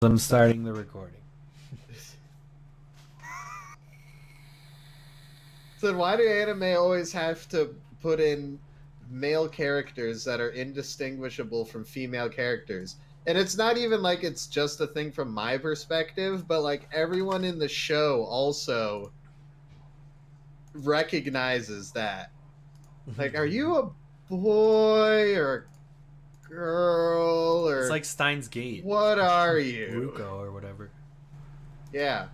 I'm starting the recording. So why do anime always have to put in male characters that are indistinguishable from female characters? And it's not even like it's just a thing from my perspective, but like everyone in the show also recognizes that. Like, are you a boy or a girl or It's like Steins Gate. what are you? Ruko or whatever. Yeah.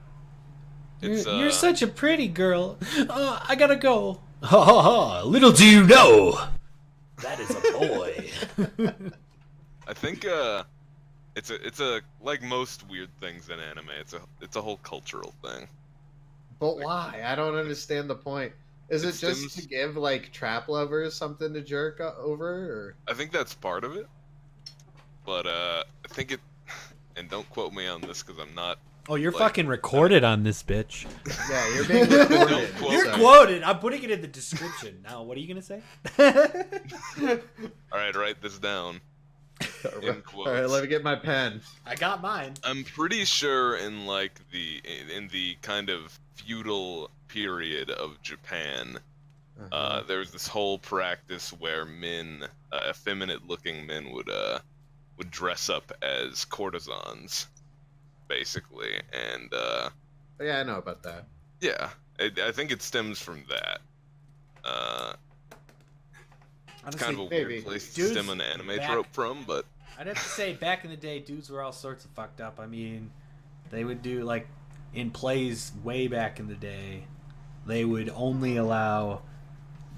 You're such a pretty girl. I gotta go. Ha ha ha! Little do you know, that is a boy. I think it's a like most weird things in anime. It's a whole cultural thing. But why? I don't understand the point. Is it just to give like trap lovers something to jerk over? Or? I think that's part of it. But I think it, and don't quote me on this because I'm not. Oh, you're fucking recorded on this, bitch. Yeah, you're being recorded. You're quoted. I'm putting it in the description. Now, what are you gonna say? All right, write this down. In quotes. All right, let me get my pen. I got mine. I'm pretty sure in like the kind of feudal period of Japan, there was this whole practice where men, effeminate-looking men, would dress up as courtesans, basically, and yeah, I know about that. yeah, I think it stems from that. It's kind of a weird place to stem an anime trope from, but I'd have to say back in the day, dudes were all sorts of fucked up. I mean, they would do like in plays way back in the day, they would only allow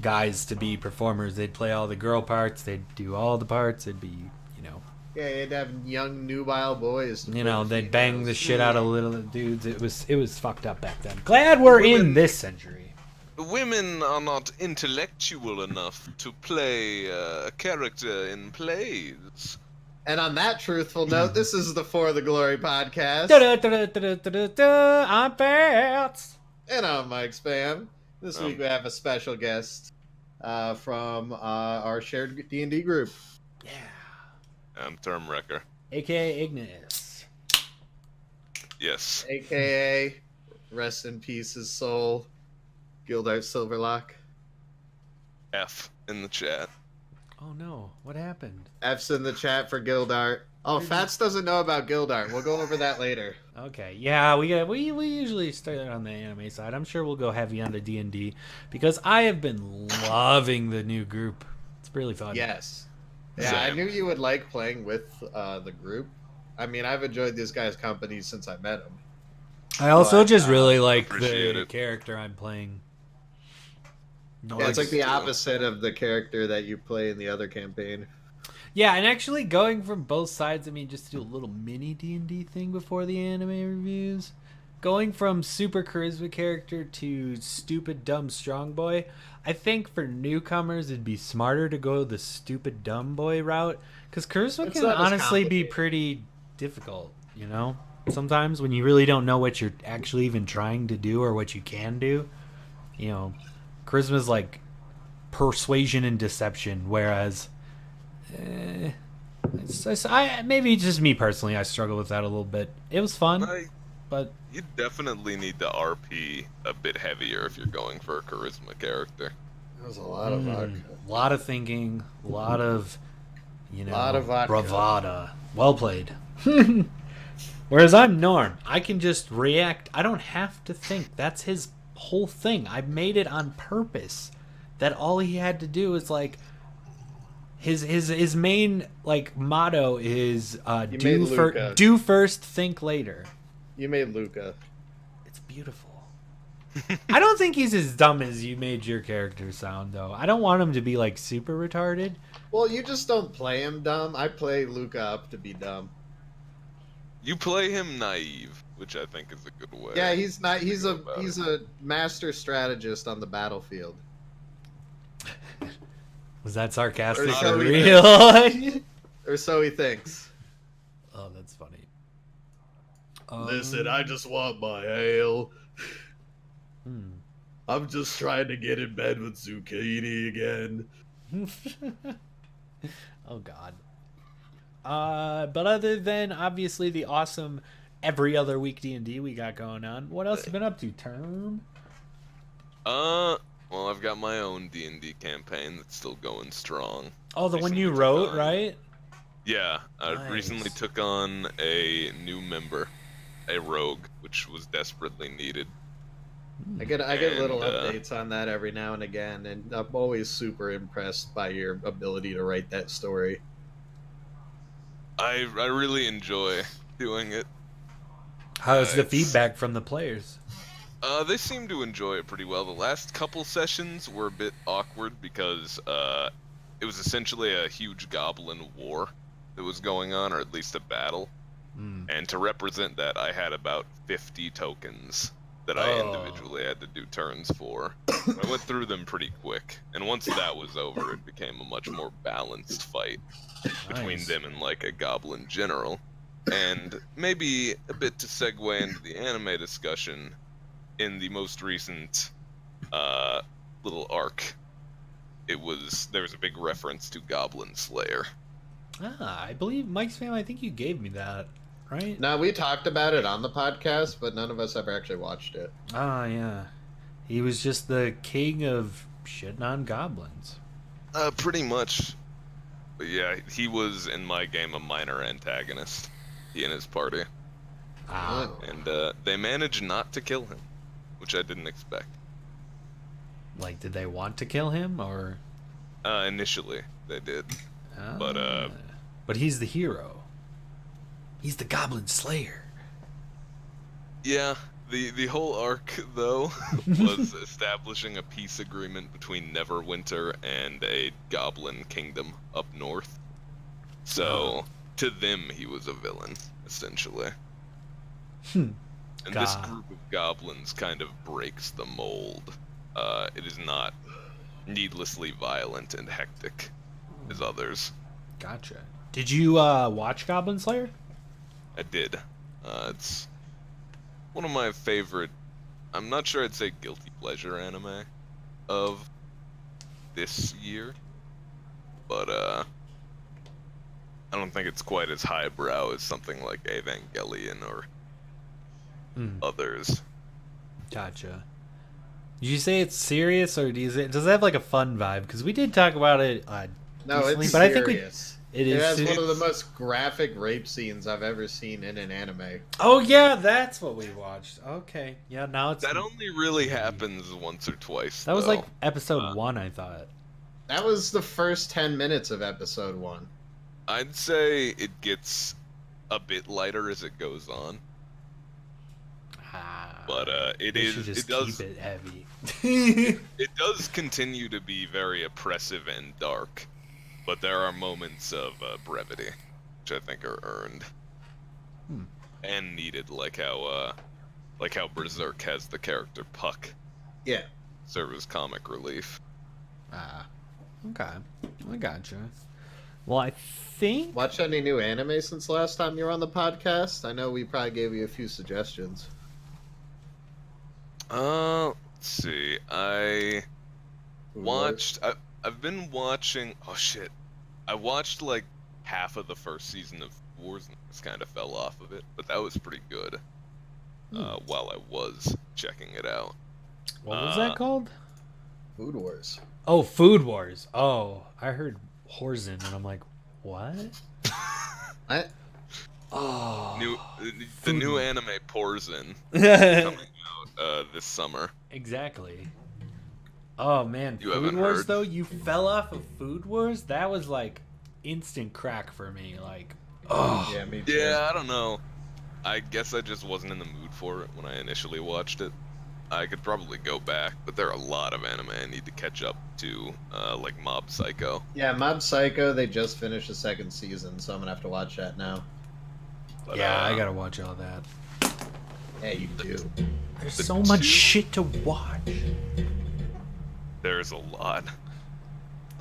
guys to be performers. They'd play all the girl parts. They'd do all the parts. It'd be, you know. Yeah, you'd have young nubile boys. You know, they'd bang the shit out of little dudes. It was fucked up back then. Glad we're in this century. Women are not intellectual enough to play a character in plays. And on that truthful note, this is the For the Glory podcast. I'm Fats. And I'm MicSpam. This week we have a special guest from our shared D&D group. Yeah. I'm Termwrecker. AKA Ignis. Yes. AKA, rest in peace his soul, Gildart Silverlock. F in the chat. Oh no, what happened? F's in the chat for Gildart. Oh, Fats doesn't know about Gildart. We'll go over that later. Okay, yeah, we usually start on the anime side. I'm sure we'll go heavy on the D&D because I have been loving the new group. It's really fun. Yes. Yeah, I knew you would like playing with the group. I mean, I've enjoyed this guy's company since I met him. I also just really like the character I'm playing. Yeah, it's like the opposite of the character that you play in the other campaign. Yeah, and actually going from both sides, I mean, just to do a little mini D&D thing before the anime reviews. Going from super charisma character to stupid, dumb, strong boy. I think for newcomers, it'd be smarter to go the stupid, dumb boy route. Because charisma can honestly be pretty difficult, you know? Sometimes when you really don't know what you're actually even trying to do or what you can do. You know, charisma's like persuasion and deception, whereas... maybe just me personally, I struggle with that a little bit. It was fun, but you definitely need to RP a bit heavier if you're going for a charisma character. There's a lot of vodka. A lot of thinking, a lot of, you know, vodka. bravada. Well played. Whereas I'm Norm, I can just react. I don't have to think. That's his whole thing. I made it on purpose. That all he had to do is like. His main like motto is do first, think later. You made Luca. It's beautiful. I don't think he's as dumb as you made your character sound, though. I don't want him to be like super retarded. Well, you just don't play him dumb. I play Luca up to be dumb. You play him naive, which I think is a good way. Yeah, he's not. He's a master strategist on the battlefield. Was that sarcastic or real? Or so he thinks. Oh, that's funny. Listen, I just want my ale. I'm just trying to get in bed with Zucchini again. Oh, God. But other than obviously the awesome every other week D&D we got going on, what else have you been up to, Term? Well, I've got my own D&D campaign that's still going strong. Oh, the one Recently you took wrote, on- right? Yeah, I Nice. recently took on a new member, a rogue, which was desperately needed. I get little And, updates on that every now and again, and I'm always super impressed by your ability to write that story. I really enjoy doing it. How's the it's- feedback from the players? They seem to enjoy it pretty well. The last couple sessions were a bit awkward because it was essentially a huge goblin war that was going on, or at least a battle. And to represent that, I had about 50 tokens that I individually had to do turns for. I went through them pretty quick, and once that was over, it became a much more balanced fight between Nice. them and like a goblin general. And maybe a bit to segue into the anime discussion, in the most recent little arc, there was a big reference to Goblin Slayer. I believe MicSpam, I think you gave me that, right? Now, we talked about it on the podcast, but none of us ever actually watched it. Yeah. He was just the king of shitting on goblins. Pretty much. But yeah, he was in my game a minor antagonist. He and his party. Oh. And they managed not to kill him, which I didn't expect. Like, did they want to kill him, or? Initially, they did. But he's the hero. He's the Goblin Slayer. Yeah, the whole arc, though, was establishing a peace agreement between Neverwinter and a goblin kingdom up north. So, to them, he was a villain, essentially. And this group of goblins kind of breaks the mold. It is not needlessly violent and hectic as others. Gotcha. Did you watch Goblin Slayer? I did. It's one of my favorite, I'm not sure I'd say guilty pleasure anime of this year, but I don't think it's quite as highbrow as something like Evangelion or others. Gotcha. Did you say it's serious, or does it have like a fun vibe? Because we did talk about it No, recently, it's but serious. It It has is. one of the most graphic rape scenes I've ever seen in an anime. Oh yeah, that's what we watched. Okay, yeah. Now it's That only really happens once or twice. that was though. like episode 1, I thought. That was the first 10 minutes of episode 1. I'd say it gets a bit lighter as it goes on, but They should just it does keep it heavy. it does continue to be very oppressive and dark, but there are moments of brevity, which I think are earned and needed, like how Berserk has the character Puck Yeah. serve as comic relief. Okay, I gotcha. Well, I think Watch any new anime since last time you were on the podcast? I know we probably gave you a few suggestions. Let's see. I've been watching. Oh shit! I watched like half of the first season of Wars and just kind of fell off of it, but that was pretty good. While I was checking it out. what was that called? Food Wars. Oh, Food Wars. Oh, I heard Horzen, and I'm like, what? I, The new anime pours in coming out this summer. Exactly. Oh man, You Food haven't Wars heard? though. You fell off of Food Wars. That was like instant crack for me. Like, oh yeah, me too. Yeah, I don't know. I guess I just wasn't in the mood for it when I initially watched it. I could probably go back, but there are a lot of anime I need to catch up to, like Mob Psycho. Yeah, Mob Psycho, they just finished the second season, so I'm gonna have to watch that now. But, yeah, I gotta watch all that. Yeah, you do. There's The so much two- shit to watch. There's a lot.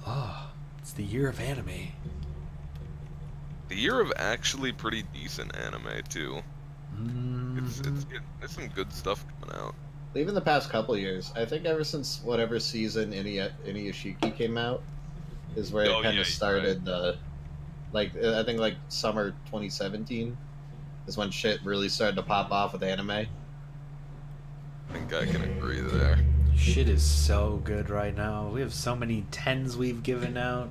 Oh, it's the year of anime. The year of actually pretty decent anime too. There's some good stuff coming out. Even the past couple years, I think ever since whatever season Inuyashiki came out, is where it Oh, kind yeah, of started the Like I think like summer 2017 is when shit really started to pop off with anime. I think I can agree there. Shit is so good right now. We have so many 10s we've given out.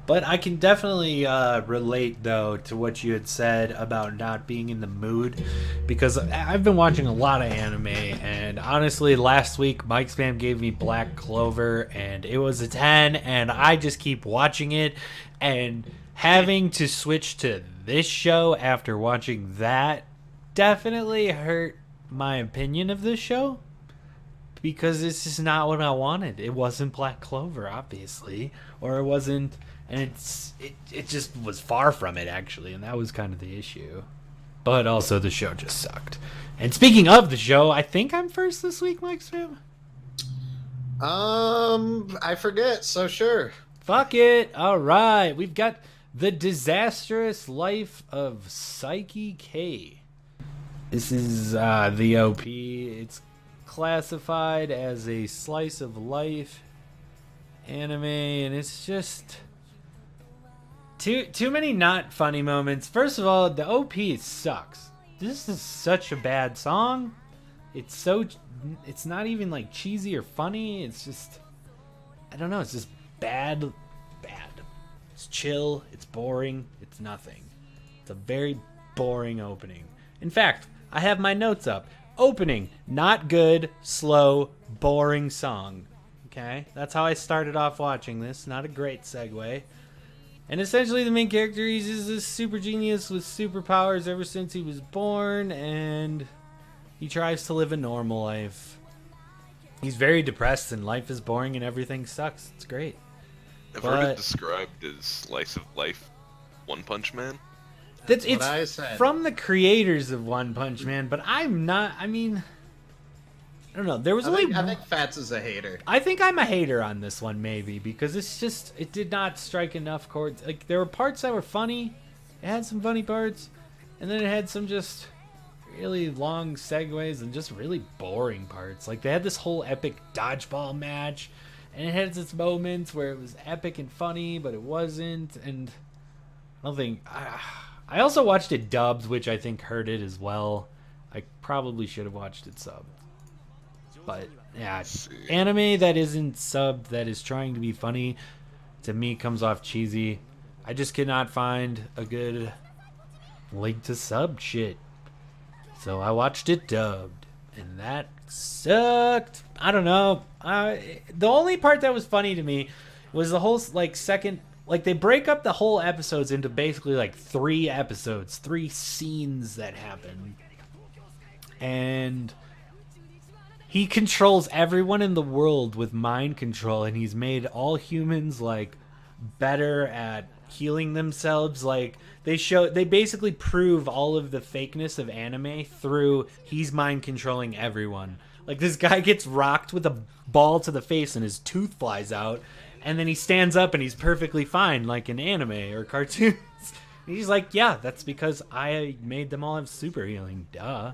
But I can definitely relate, though, to what you had said about not being in the mood. Because I've been watching a lot of anime. And honestly, last week, MicSpam gave me Black Clover. And it was a 10. And I just keep watching it. And having to switch to this show after watching that definitely hurt my opinion of this show. Because this is not what I wanted. It wasn't Black Clover, obviously. Or it wasn't... And it just was far from it, actually, and that was kind of the issue. But also, the show just sucked. And speaking of the show, I think I'm first this week, Mike Spam. I forget, so sure. Fuck it. All right. We've got The Disastrous Life of Saiki K. This is the OP. It's classified as a slice of life anime, and it's just... Too many not funny moments. First of all, the OP sucks. This is such a bad song. It's not even like cheesy or funny. It's just, I don't know. It's just bad. It's chill. It's boring. It's nothing. It's a very boring opening. In fact, I have my notes up. Opening, not good, slow, boring song. Okay, that's how I started off watching this. Not a great segue. And essentially the main character, he's just this super genius with superpowers ever since he was born, and he tries to live a normal life. He's very depressed and life is boring and everything sucks. It's great. I've heard it described as slice of life One Punch Man. It's what I said. From the creators of One Punch Man, but I'm not, I mean... I don't know. There was I think Fats is a hater. I think I'm a hater on this one, maybe, because it did not strike enough chords. Like, there were parts that were funny. It had some funny parts, and then it had some just really long segues and just really boring parts. Like, they had this whole epic dodgeball match, and it had its moments where it was epic and funny, but it wasn't, and I don't think... I also watched it dubbed, which I think hurt it as well. I probably should have watched it subbed. But, yeah, anime that isn't subbed, that is trying to be funny, to me comes off cheesy. I just cannot find a good link to sub shit. So I watched it dubbed, and that sucked. I don't know. The only part that was funny to me was the whole, like, second... Like, they break up the whole episodes into basically, like, 3 episodes, 3 scenes that happen. And... he controls everyone in the world with mind control, and he's made all humans, like, better at healing themselves. Like, they basically prove all of the fakeness of anime through he's mind controlling everyone. Like, this guy gets rocked with a ball to the face and his tooth flies out, and then he stands up and he's perfectly fine, like in anime or cartoons. And he's like, yeah, that's because I made them all have super healing. Duh.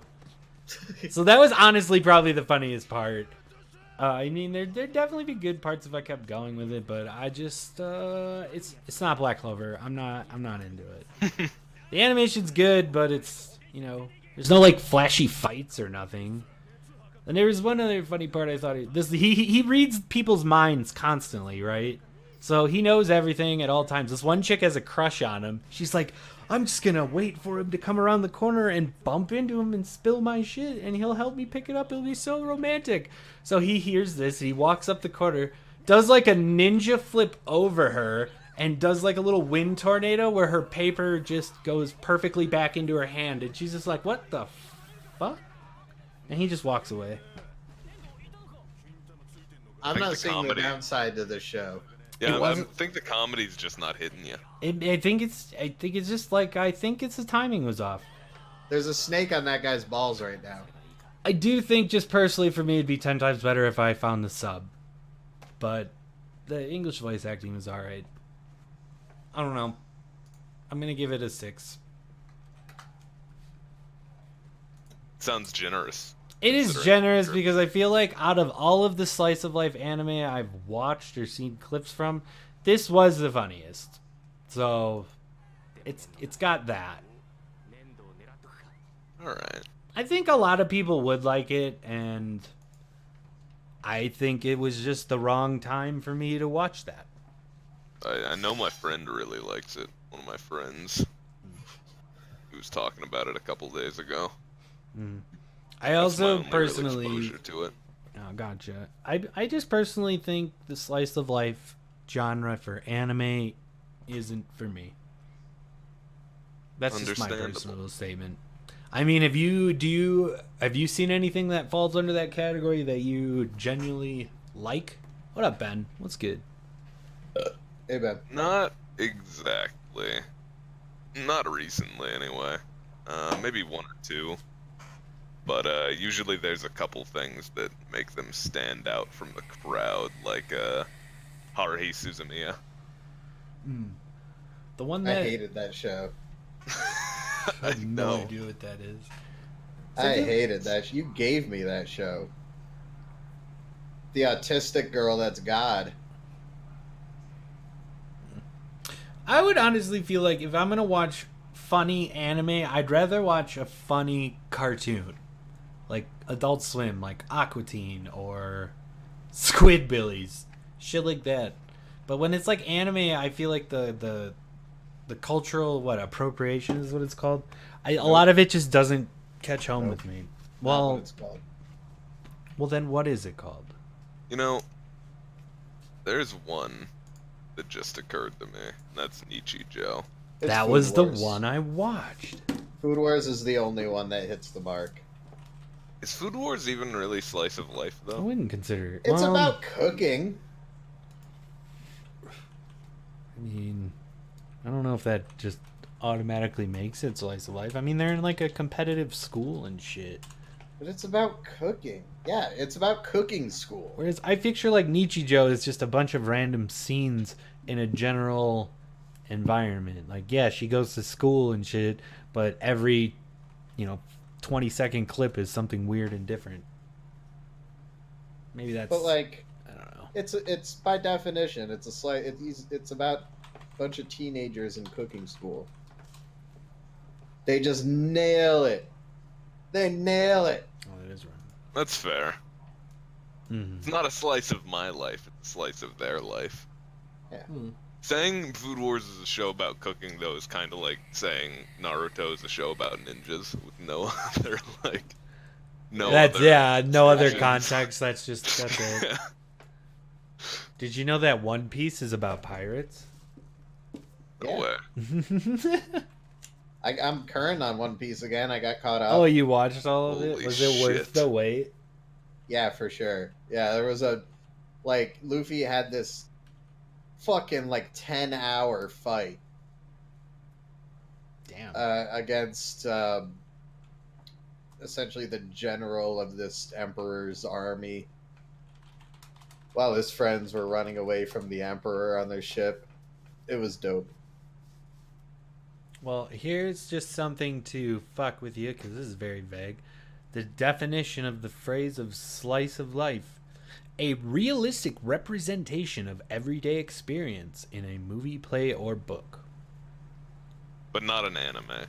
So that was honestly probably the funniest part. I mean, there'd definitely be good parts if I kept going with it, but I just it's not Black Clover. I'm not into it. The animation's good, but it's, you know, there's no like flashy fights or nothing. And there was one other funny part I thought he reads people's minds constantly, right? So he knows everything at all times. This one chick has a crush on him. She's like, I'm just gonna wait for him to come around the corner and bump into him and spill my shit, and he'll help me pick it up. It'll be so romantic. So he hears this, he walks up the corner, does like a ninja flip over her, and does like a little wind tornado where her paper just goes perfectly back into her hand, and she's just like, what the fuck? And he just walks away. I'm not seeing the downside to this show. Yeah, I think the comedy's just not hitting you. I think it's just like, I think it's the timing was off. There's a snake on that guy's balls right now. I do think just personally for me it'd be 10 times better if I found the sub. But the English voice acting was alright. I don't know. I'm gonna give it a 6. Sounds generous. It is generous because I feel like out of all of the slice of life anime I've watched or seen clips from, this was the funniest. So, It's got that. All right. I think a lot of people would like it, and I think it was just the wrong time for me to watch that. I know my friend really likes it. One of my friends. He was talking about it a couple days ago. I That's my also only real personally exposure to it. Oh, gotcha. I just personally think the slice of life genre for anime isn't for me. That's just my personal statement. I mean, have you seen anything that falls under that category that you genuinely like? What up, Ben? What's good? Hey, Ben. Not exactly. Not recently, anyway. Maybe one or two. But usually there's a couple things that make them stand out from the crowd, like Haruhi Suzumiya. The one I that hated that show. I have no idea what that is. I hated that. You gave me that show. The autistic girl that's God. I would honestly feel like if I'm gonna watch funny anime, I'd rather watch a funny cartoon, like Adult Swim, like Aqua Teen or Squidbillies, shit like that. But when it's like anime, I feel like the cultural appropriation is what it's called. A lot of it just doesn't catch home with me. Not what it's called. Well, then what is it called? You know, there's one that just occurred to me. And that's Nichijou. It's That Food was the Wars. one I watched. Food Wars is the only one that hits the mark. Is Food Wars even really slice of life, I though? wouldn't consider it. It's Well, about cooking. I mean, I don't know if that just automatically makes it slice of life. I mean, they're in like a competitive school and shit. But it's about cooking. Yeah, it's about cooking school. Whereas I picture like Nichijou is just a bunch of random scenes in a general environment. Like, yeah, she goes to school and shit, but every, 20-second clip is something weird and different. Maybe that's. But like, I don't know. it's by definition, it's about a bunch of teenagers in cooking school. They just nail it. They nail it. Oh, that is right. That's fair. Mm-hmm. It's not a slice of my life, it's a slice of their life. Yeah. Saying Food Wars is a show about cooking, though, is kind of like saying Naruto is a show about ninjas with no other, no other distractions. context. That's it. Yeah. Did you know that One Piece is about pirates? No Yeah. way. I'm current on One Piece again. I got caught up. Oh, you watched all of it? Holy Was it worth shit. the wait? Yeah, for sure. Yeah, there was Luffy had this fucking 10-hour fight Damn. against essentially the general of this emperor's army while his friends were running away from the emperor on their ship. It was dope. Well, here's just something to fuck with you, because this is very vague. The definition of the phrase of slice of life: a realistic representation of everyday experience in a movie, play, or book. But not an anime.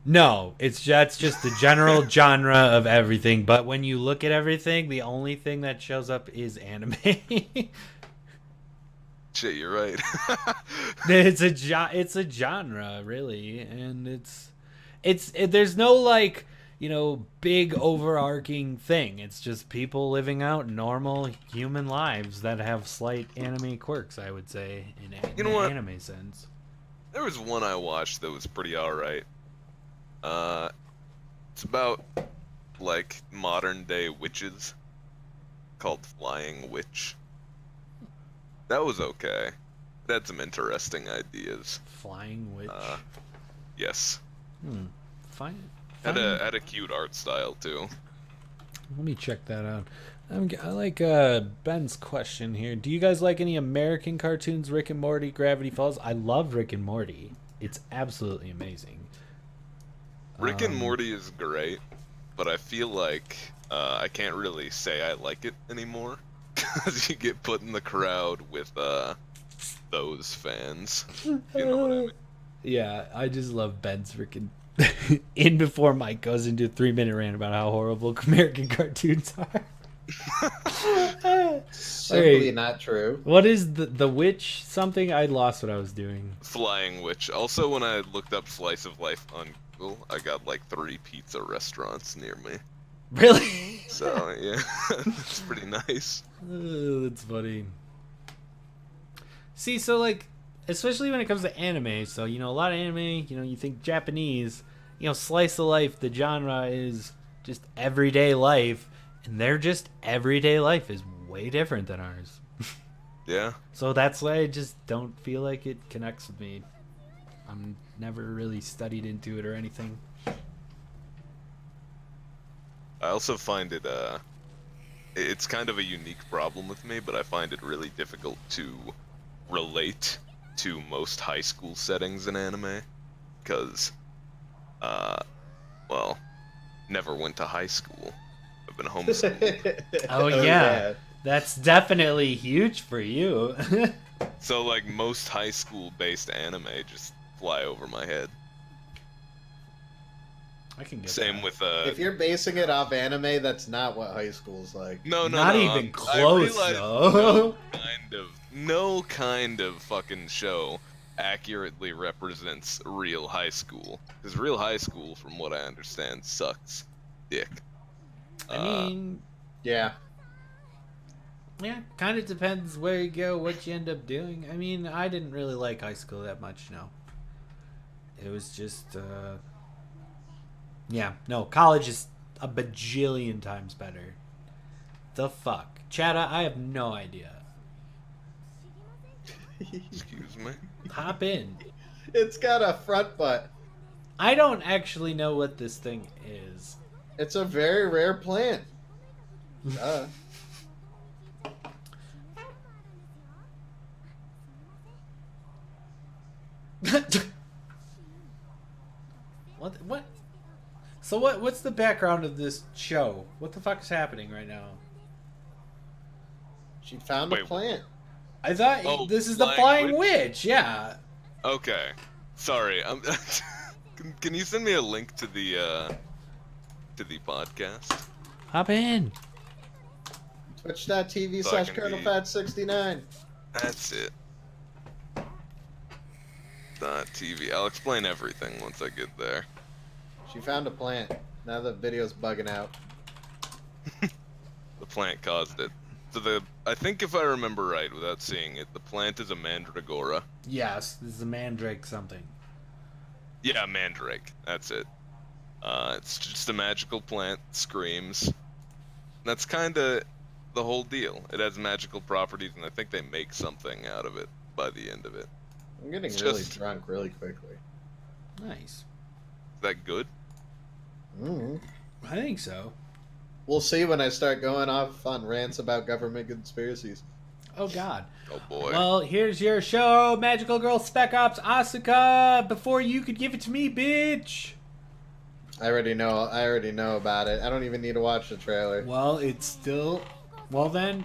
No, that's just the general genre of everything. But when you look at everything, the only thing that shows up is anime. Shit, you're right. It's a genre, really, and there's no big overarching thing. It's just people living out normal human lives that have slight anime quirks, I would say, in an anime sense. There was one I watched that was pretty alright. It's about modern day witches, called Flying Witch. That was okay. It had some interesting ideas. Flying Witch. Yes. Fine. Had a cute art style too. Let me check that out. I like Ben's question here. Do you guys like any American cartoons? Rick and Morty, Gravity Falls. I love Rick and Morty. It's absolutely amazing. Rick and Morty is great, but I feel like I can't really say I like it anymore because you get put in the crowd with those fans. You know what I mean? Yeah, I just love Ben's freaking in before Mike goes into a 3-minute rant about how horrible American cartoons are. Simply not true. What is the witch something? I lost what I was doing. Flying Witch. Also, when I looked up Slice of Life on Google, I got like 3 pizza restaurants near me. Really? So, yeah, it's pretty nice. That's funny. See, so like, especially when it comes to anime, so, you know, a lot of anime, you know, you think Japanese, you know, slice of life, the genre is just everyday life, and their just everyday life is way different than ours. Yeah. So that's why I just don't feel like it connects with me. I'm never really studied into it or anything. I also find it, it's kind of a unique problem with me, but I find it really difficult to relate to most high school settings in anime, because, well, never went to high school. I've been homeschooled. Oh, yeah. That's definitely huge for you. So, like, most high school-based anime just fly over my head. I can get Same that. with, If you're basing it off anime, that's not what high school's like. No, Not even I close, realize though. no kind of fucking show accurately represents real high school. Because real high school, from what I understand, sucks dick. I mean, Yeah. yeah, kind of depends where you go, what you end up doing. I mean, I didn't really like high school that much, no. It was just, yeah, no, college is a bajillion times better. The fuck? Chatta, I have no idea. Excuse me? Hop in. It's got a front butt. I don't actually know what this thing is. It's a very rare plant. What? So what's the background of this show? What the fuck is happening right now? She found a Wait. plant. I thought Oh, this is the Flying Flying Witch. Yeah. Okay. Sorry. Can you send me a link to the podcast? Hop in. Twitch.tv So I / can be- ColonelFats69. That's it. .tv. I'll explain everything once I get there. She found a plant. Now the video's bugging out. The plant caused it. So I think if I remember right, without seeing it, the plant is a mandragora. Yes, this is a mandrake something. Yeah, mandrake. That's it. It's just a magical plant. Screams. That's kind of the whole deal. It has magical properties, and I think they make something out of it by the end of it. I'm getting It's really just- drunk really quickly. Nice. Is that good? I think so. We'll see when I start going off on rants about government conspiracies. Oh God. Oh boy. Well, here's your show, Magical Girl Spec Ops Asuka. Before you could give it to me, bitch. I already know about it. I don't even need to watch the trailer. Well, it's still. Well then,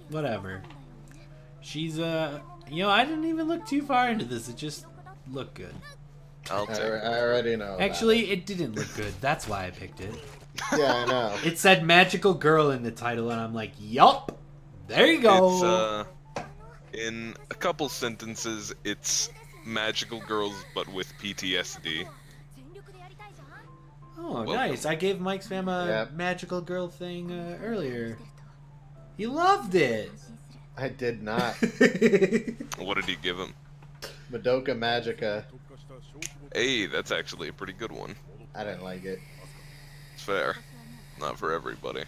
whatever. She's you know, I didn't even look too far into this. It just looked good. I'll take it. I already know. about Actually, it didn't look good. That's why I picked it. it. Yeah, I know. It said Magical Girl in the title, and I'm like, yup. There you go. It's in a couple sentences, it's magical girls but with PTSD. Oh, Welcome. nice. I gave MicSpam a Yep. Magical Girl thing earlier. He loved it. I did not. What did he give him? Madoka Magica. Hey, that's actually a pretty good one. I didn't like it. It's fair. Not for everybody.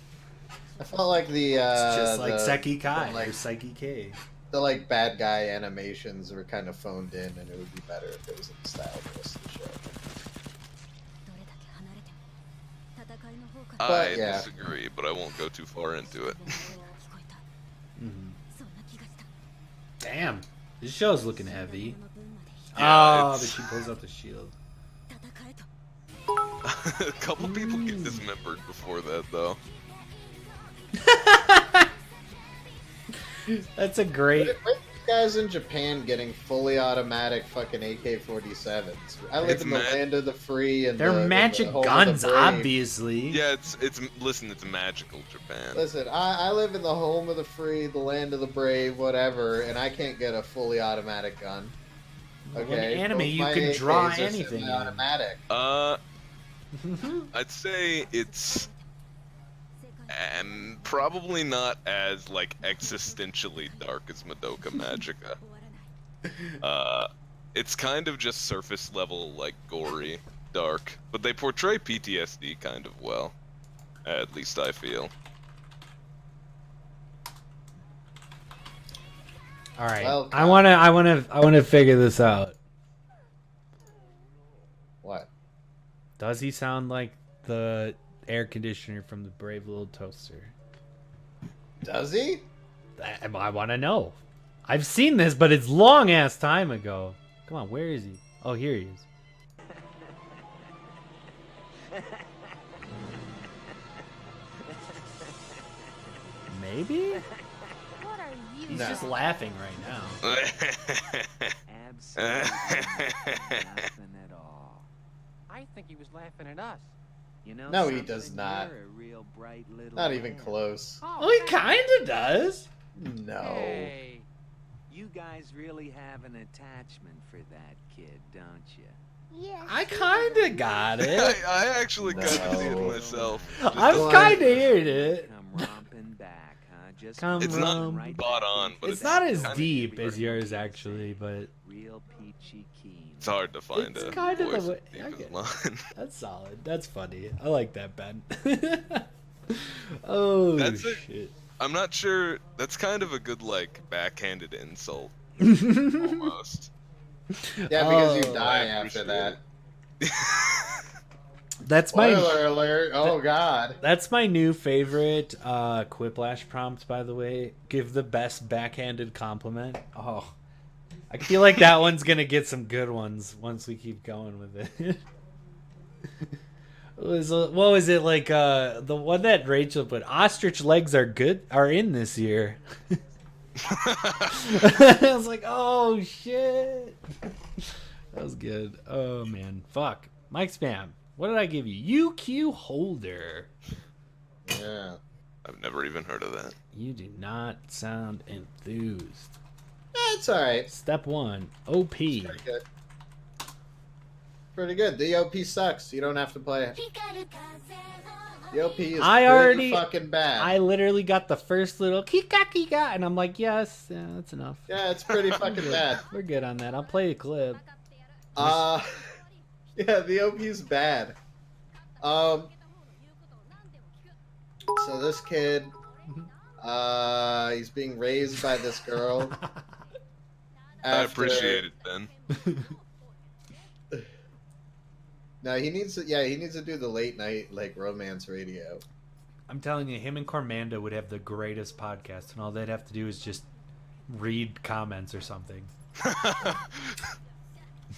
I felt like the It's just like the, Saiki K the, like, or Saiki K. the like bad guy animations were kind of phoned in, and it would be better if it was in the style of the rest of the show. I yeah. disagree, but I won't go too far into it. Damn, this show's looking heavy. Yeah, Oh, it's- but she pulls out the shield. A couple people get dismembered before that, though. That's a great. guys in Japan getting fully automatic fucking AK-47s? I live in the land of the free and they're magic home of the guns, brave. obviously. Yeah, listen, it's magical Japan. Listen, I live in the home of the free, the land of the brave, whatever, and I can't get a fully automatic gun. Well, Okay, in anime, both you my can AKs draw are anything. semi-automatic. I'd say it's probably not as like existentially dark as Madoka Magica. It's kind of just surface level, like gory, dark, but they portray PTSD kind of well. At least I feel. All right, Well, I wanna figure this out. What? Does he sound like the air conditioner from the Brave Little Toaster? Does he? I want to know. I've seen this, but it's long ass time ago. Come on, where is he? Oh, here he is. Maybe? What are you? He's No. just laughing right now. Absolutely nothing at all. I think he was laughing at us. You know, No, he something? does not. You're a real bright little Not even man. close. Oh, he kind of does. No. Hey. You guys really have an attachment for that kid, don't you? Yes. I kind of got it. I actually kind of see it No. myself. I'm Well, kind of hearing it. Come romping back, huh? Just Come It's not romping spot on, but It's not as kinda deep as yours, actually, but real peachy keen. It's hard to find It's a kind of the voice way- as deep okay. as mine. that's solid. That's funny. I like that, Ben. Oh, That's it. shit. I'm not sure. That's kind of a good like backhanded insult, almost. Yeah, because you Oh, die I after appreciate that. That's my Spoiler alert! Oh god. That's my new favorite Quiplash prompt, by the way. Give the best backhanded compliment. Oh, I feel like that one's gonna get some good ones once we keep going with it. What was it like? The one that Rachel put. Ostrich legs are in this year. I was like, oh shit. That was good. Oh man, fuck. MicSpam. What did I give you? UQ holder. Yeah. I've never even heard of that. You do not sound enthused. It's alright. Step 1, OP. Pretty good. Pretty good. The OP sucks. You don't have to play it. The OP is pretty fucking bad. I literally got the first little kika kika, and I'm like, yes, yeah, that's enough. Yeah, it's pretty fucking bad. We're good on that. I'll play a clip. Yeah, the OP's bad. So this kid, he's being raised by this girl. I appreciate it, Ben. No, he needs to. Yeah, he needs to do the late night like romance radio. I'm telling you, him and Cormanda would have the greatest podcast, and all they'd have to do is just read comments or something.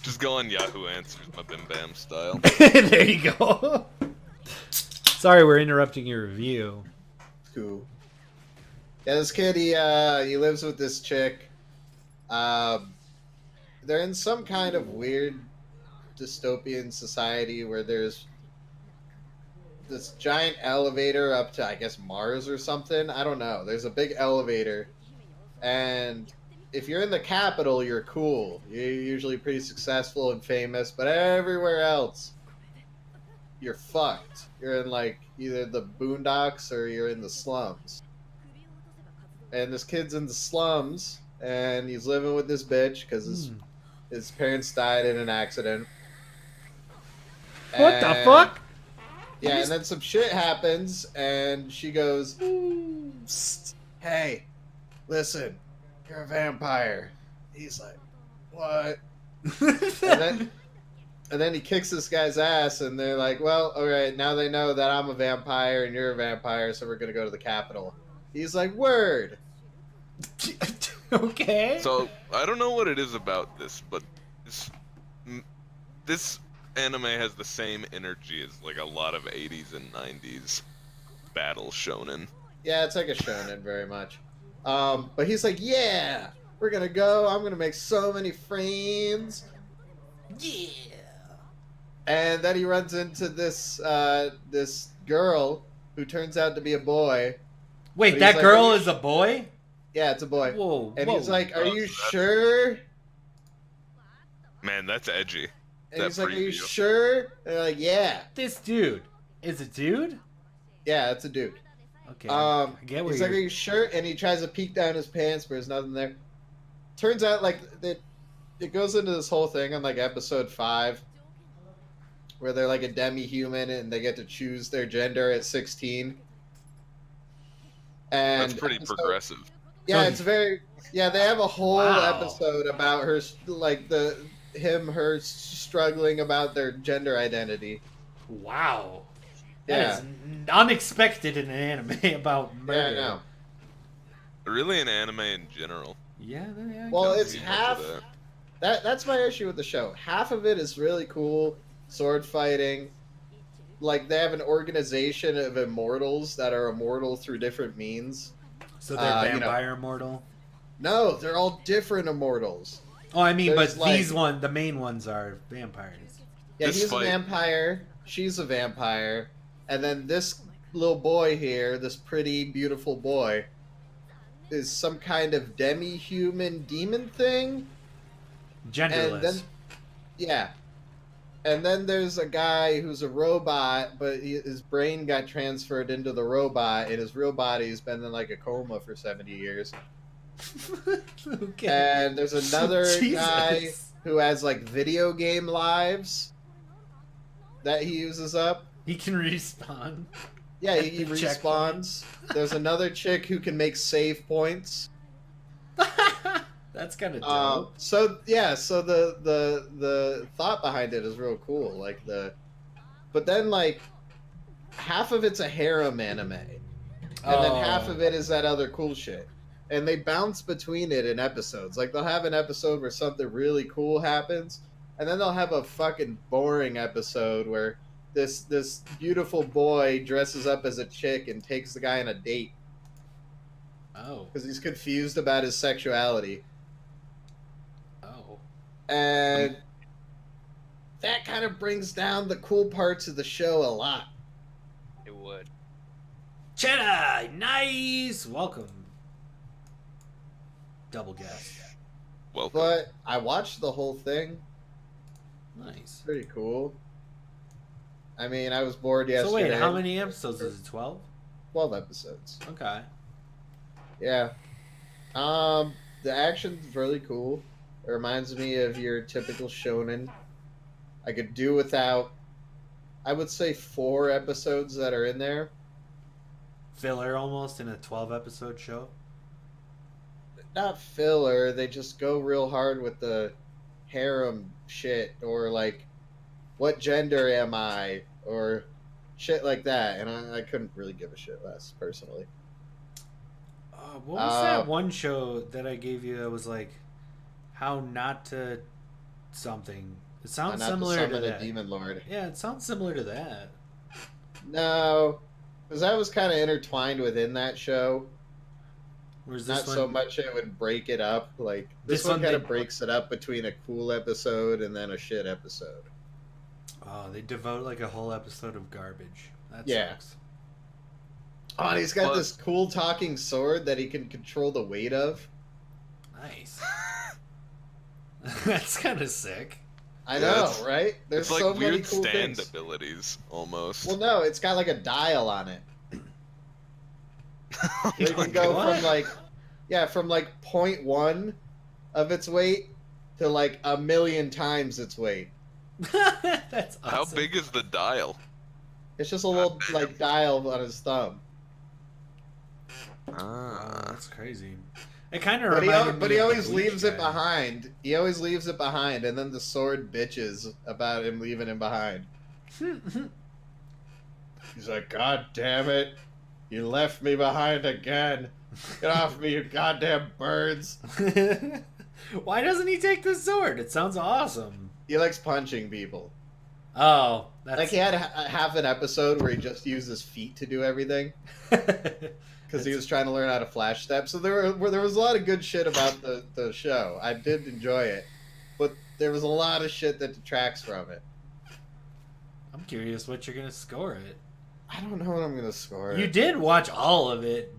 Just go on Yahoo Answers, my Bim Bam style. There you go. Sorry, we're interrupting your review. Cool. Yeah, this kid, he lives with this chick. They're in some kind of weird dystopian society where there's this giant elevator up to, I guess, Mars or something. I don't know. There's a big elevator, and if you're in the capital, you're cool. You're usually pretty successful and famous, but everywhere else, you're fucked. You're in, like, either the boondocks or you're in the slums. And this kid's in the slums, and he's living with this bitch because his parents died in an accident. What the fuck? Yeah, and then some shit happens, and she goes, "Psst, hey, listen, you're a vampire." He's like, "What?" and then he kicks this guy's ass, and they're like, "Well, all right, now they know that I'm a vampire and you're a vampire, so we're gonna go to the capital." He's like, "Word." Okay. So I don't know what it is about this, but this anime has the same energy as like a lot of 80s and 90s battle shonen. Yeah, it's like a shonen very much. But he's like, "Yeah, We're gonna go. I'm gonna make so many friends. Yeah. And then he runs into this girl who turns out to be a boy. Wait, But that he's like, girl "Are you is a boy? Yeah, it's a boy. Whoa, And whoa. he's like, "Are Oh, you so that's- sure?" Man, that's edgy. And That he's like, "Are you preview. sure?" And they're like, "Yeah, This dude is a dude? yeah, it's a dude." Okay. I get where He's like, "Are you're... you sure?" And he tries to peek down his pants, but there's nothing there. Turns out, like, it goes into this whole thing on like episode 5, where they're like a demi-human and they get to choose their gender at 16. And That's pretty progressive. Yeah, it's very. Yeah, they have a whole Wow. episode about her, like her struggling about their gender identity. Wow. Yeah. That is unexpected in an anime about Yeah, murder. I know. Really, an anime in general. Yeah, I Well, can it's see See that. much half. of that. That's my issue with the show. Half of it is really cool, sword fighting. Like they have an organization of immortals that are immortal through different means. So they're you know. vampire immortal? No, they're all different immortals. Oh, I mean, There's, but these the main ones are vampires. Yeah, This he's fight- a vampire. She's a vampire. And then this little boy here, this pretty, beautiful boy, is some kind of demi-human demon thing. Genderless. And then, yeah. And then there's a guy who's a robot, but his brain got transferred into the robot, and his real body's been in like a coma for 70 years. Okay. And there's another Jesus. guy who has like video game lives that he uses up. He can respawn. Yeah, he Checkpoint. respawns. There's another chick who can make save points. That's kind of dope. So the thought behind it is real cool. But then like half of it's a harem anime, and then half of it is that other cool shit. And they bounce between it in episodes. Like they'll have an episode where something really cool happens, and then they'll have a fucking boring episode where this beautiful boy dresses up as a chick and takes the guy on a date Oh. because he's confused about his sexuality. Oh. And that kind of brings down the cool parts of the show a lot. It would. Chatta! Nice! Welcome. Double guest. Welcome. But I watched the whole thing. Nice. Pretty cool. I mean, I was bored yesterday. So wait, how many episodes is it? 12? 12 episodes. Okay. Yeah. The action's really cool. It reminds me of your typical shonen. I could do without, I would say, 4 episodes that are in there. Filler almost in a 12 episode show? Not filler, they just go real hard with the harem shit, or like, what gender am I, or shit like that, and I couldn't really give a shit less, personally. What was that one show that I gave you that was like, how not to something? It sounds Not similar to to summon a that. demon lord. Yeah, it sounds similar to that. No, because that was kind of intertwined within that show. Whereas Not this one, so much it would break it up. Like This this one one kind they- of breaks it up between a cool episode and then a shit episode. oh, they devote like a whole episode of garbage. That Yeah. sucks. Oh, and he's got Well- this cool talking sword that he can control the weight of. Nice. That's kind of sick. I Yeah, know, it's- right? There's It's like so many weird cool stand things. abilities, almost. Well, no, it's got like a dial on it. Oh You my can go God. from like, yeah, from like 0.1 of its weight to like 1,000,000 times its weight. That's awesome. How big is the dial? It's just a little like dial on his thumb. Wow, that's crazy. It kind of But reminded me but he of the always Bleach leaves it guy. behind. He always leaves it behind, and then the sword bitches about him leaving him behind. He's like, "God damn it, you left me behind again! Get off me, you goddamn birds!" Why doesn't he take the sword? It sounds awesome. He likes punching people. Oh, that's Like he had half an episode where he just used his feet to do everything because he was trying to learn how to flash step. So there was a lot of good shit about the show. I did enjoy it, but there was a lot of shit that detracts from it. I'm curious what you're gonna score it. I don't know what I'm gonna score. You did watch all of it.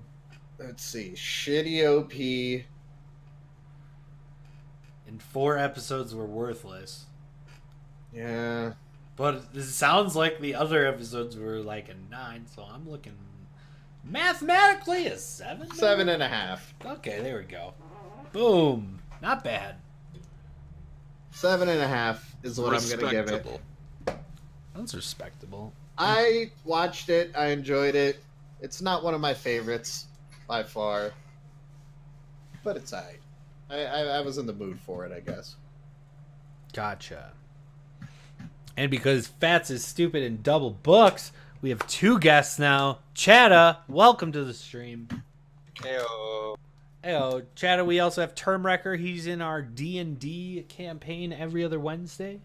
Let's see, shitty OP. And 4 episodes were worthless. Yeah. But it sounds like the other episodes were like a 9, so I'm looking mathematically a 7. 7.5. Okay, there we go. Boom. Not bad. 7.5 is what I'm gonna give it. Respectable. That's respectable. I watched it. I enjoyed it. It's not one of my favorites by far, but it's alright. I was in the mood for it, I guess. Gotcha. And because Fats is stupid and double books, we have 2 guests now. Chatta, welcome to the stream. Heyo. Heyo, Chatta. We also have Termwrecker. He's in our D&D campaign every other Wednesday.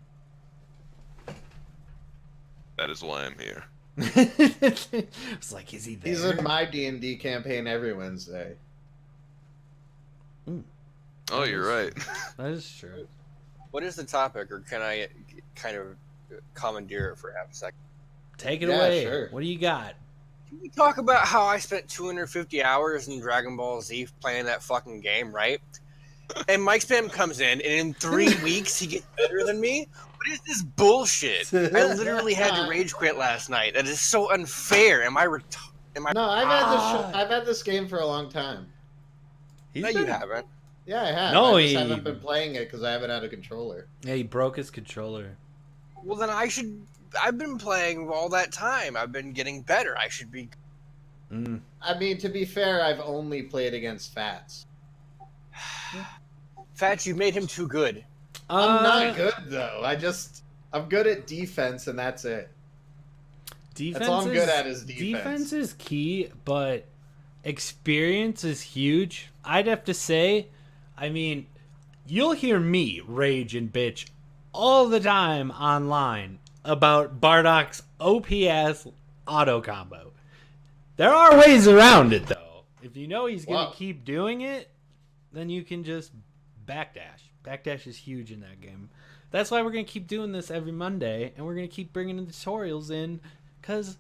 That is why I'm here. It's like, is he there? He's in my D&D campaign every Wednesday. Oh, you're right. That is true. What is the topic, or can I kind of commandeer it for half a second? Take it Yeah, away. sure. What do you got? Can we talk about how I spent 250 hours in Dragon Ball Z playing that fucking game, right? And MicSpam comes in, and in 3 weeks he gets better than me? What is this bullshit? I literally had to rage quit last night. That is so unfair. Am I No, I've had this game for a long time. No, you haven't. Yeah, I have. No, I just he- haven't been playing it because I haven't had a controller. Yeah, he broke his controller. Well, then I've been playing all that time. I've been getting better. I should be... Mm. I mean, to be fair, I've only played against Fats. Fats, you made him too good. I'm not good though. I'm good at defense, and that's it. Defense That's all I'm good at is defense. Defense is key, but experience is huge. I'd have to say, I mean, you'll hear me rage and bitch all the time online about Bardock's OPS auto combo. There are ways around it, though. If you know he's going Wow. to keep doing it, then you can just backdash. Backdash is huge in that game. That's why we're going to keep doing this every Monday, and we're going to keep bringing the tutorials in, because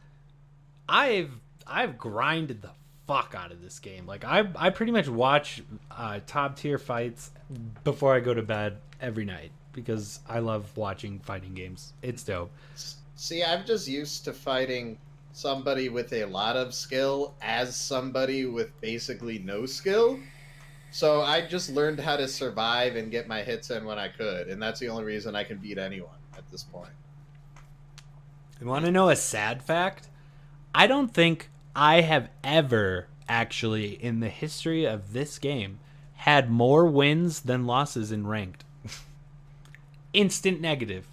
I've grinded the fuck out of this game. Like, I pretty much watch top tier fights before I go to bed every night, because I love watching fighting games. It's dope. See, I'm just used to fighting somebody with a lot of skill as somebody with basically no skill. So I just learned how to survive and get my hits in when I could, and that's the only reason I can beat anyone at this point. You want to know a sad fact? I don't think I have ever actually, in the history of this game, had more wins than losses in ranked. Instant negative.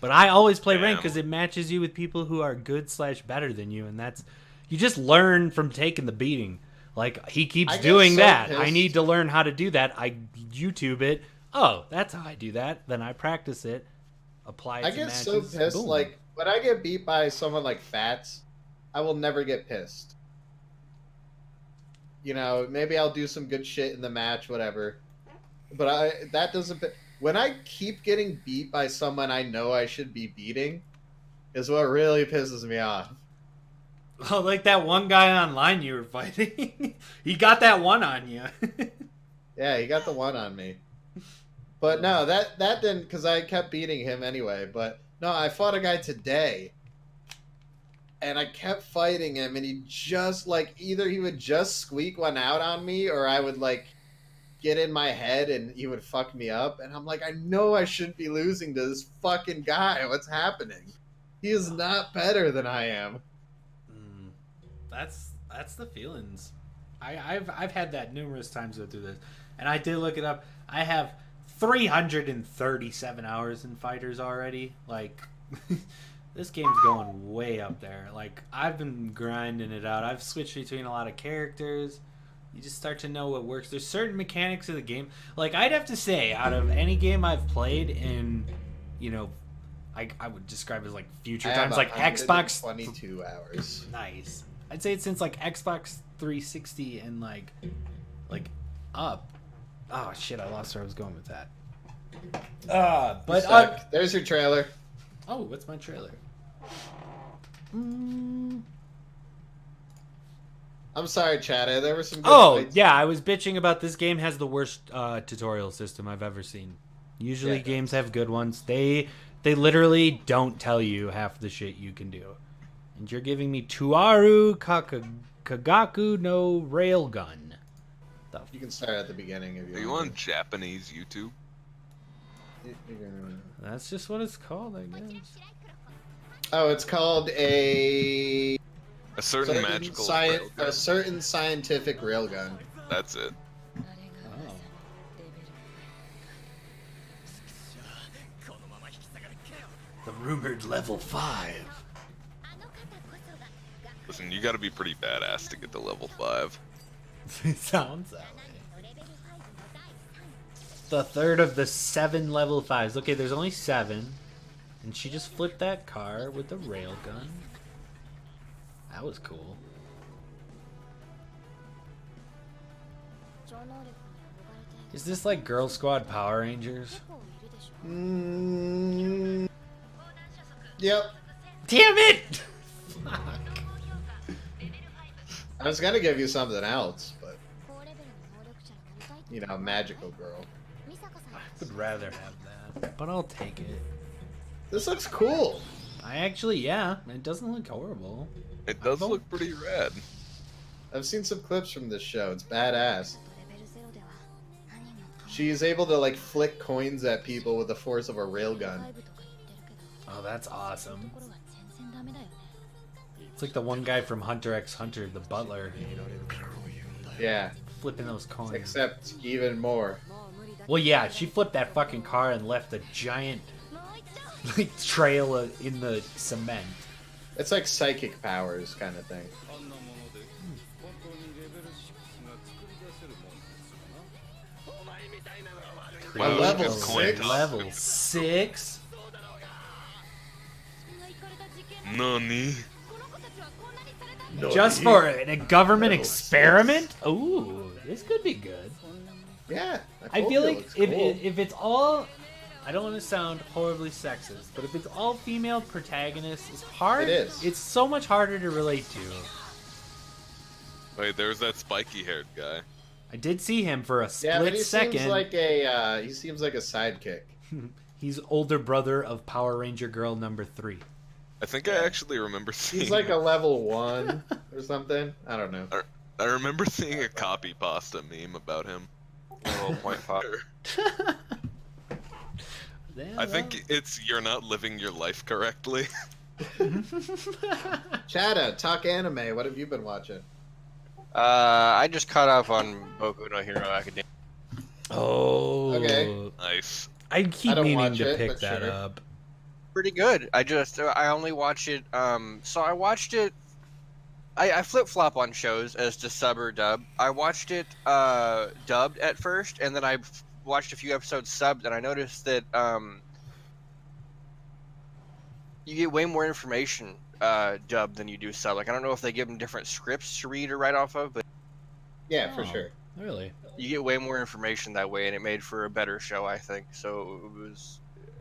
But I always play ranked because it matches you with people who are good / better than you, and that's, you just learn from taking the beating. Like, he keeps I get doing so that. pissed. I need to learn how to do that. I YouTube it. Oh, that's how I do that. Then I practice it. Apply it I to get matches. so pissed, Boom. like, when I get beat by someone like Fats, I will never get pissed. You know, maybe I'll do some good shit in the match, whatever. But that doesn't... When I keep getting beat by someone I know I should be beating, is what really pisses me off. Oh, like that one guy online you were fighting. He got that one on you. Yeah, he got the one on me. But no, that didn't, because I kept beating him anyway. But no, I fought a guy today, and I kept fighting him, and he just, like, either he would just squeak one out on me, or I would, like, get in my head and he would fuck me up. And I'm like, I know I shouldn't be losing to this fucking guy. What's happening? He is not better than I am. That's the feelings. I've had that numerous times go through this, and I did look it up. I have 337 hours in fighters already. Like, this game's going way up there. Like, I've been grinding it out. I've switched between a lot of characters. You just start to know what works. There's certain mechanics of the game. Like, I'd have to say, out of any game I've played in, you know, I would describe it as like future I have times, like Xbox. 22 hours. Nice. I'd say it's since like Xbox 360 and like up. Oh shit! I lost where I was going with that. But Stuck. There's your trailer. oh, what's my trailer? I'm sorry, Chatta. There were some good Oh fights. yeah, I was bitching about this game has the worst tutorial system I've ever seen. Usually Yeah, it games have good ones. They literally don't tell you half the shit you can do. And you're giving me Tuaru Kagaku no Railgun. You can start at the beginning if you Are you want. on Japanese YouTube? That's just what it's called, I guess. Oh, it's called a certain magical a railgun. certain scientific railgun. That's it. Oh. The rumored level 5. Listen, you gotta be pretty badass to get to level 5. It sounds that way. The third of the 7 level 5s. Okay, there's only 7. And she just flipped that car with the railgun. That was cool. Is this like Girl Squad Power Rangers? Yep. Damn it! Fuck. I was gonna give you something else, but magical girl. I would rather have that, but I'll take it. This looks cool. I actually, yeah, it doesn't look horrible. It does look pretty rad. I've seen some clips from this show. It's badass. She's able to like flick coins at people with the force of a railgun. Oh, that's awesome. It's like the one guy from Hunter x Hunter, the butler, Yeah, flipping those coins. except even more. Well, yeah, she flipped that fucking car and left a giant like trail in the cement. It's like psychic powers kind of thing. Create level a 6? Level 6? Nani? Just for a government experiment? Ooh, this could be good. Yeah, I told feel you it like looks if, cool. if it's all, I don't want to sound horribly sexist, but if it's all female protagonists, it's hard. It is. It's so much harder to relate to. Wait, there's that spiky-haired guy. I did see him for a Yeah, but split he second. seems like a sidekick. He's older brother of Power Ranger Girl number 3. I think I actually remember seeing. He's like a level 1 or something. I don't know. I remember seeing a copy pasta meme about him. Little point pop. I think it's you're not living your life correctly. Chatta, talk anime. What have you been watching? I just caught up on Boku no Hero Academia. Oh. Okay. Nice. I keep I don't meaning watch to it, pick but that sure. up. Pretty good. I only watch it. So I watched it. I flip flop on shows as to sub or dub. I watched it dubbed at first, and then I watched a few episodes subbed, and I noticed that you get way more information dubbed than you do sub. Like I don't know if they give them different scripts to read or write off of, but Yeah, for Oh. sure. Really? you get way more information that way, and it made for a better show, I think. So it was.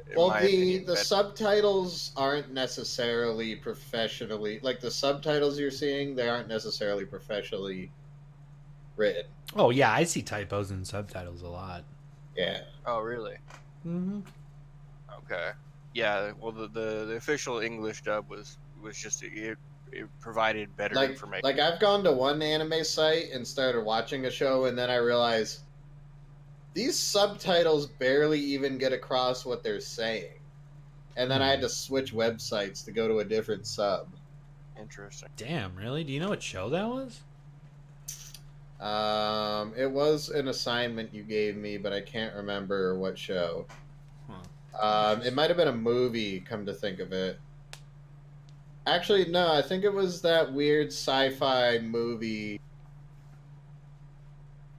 in Well, my the opinion, the better. subtitles aren't necessarily professionally like the subtitles you're seeing. They aren't necessarily professionally written. Oh yeah, I see typos in subtitles a lot. Yeah. Oh really? Mm-hmm. Okay. Yeah. Well, the official English dub was just it provided better Like information. like I've gone to one anime site and started watching a show, and then I realized these subtitles barely even get across what they're saying. And then I had to switch websites to go to a different sub. Interesting. Damn, really? Do you know what show that was? It was an assignment you gave me, but I can't remember what show. It might have been a movie, come to think of it. Actually, no, I think it was that weird sci-fi movie.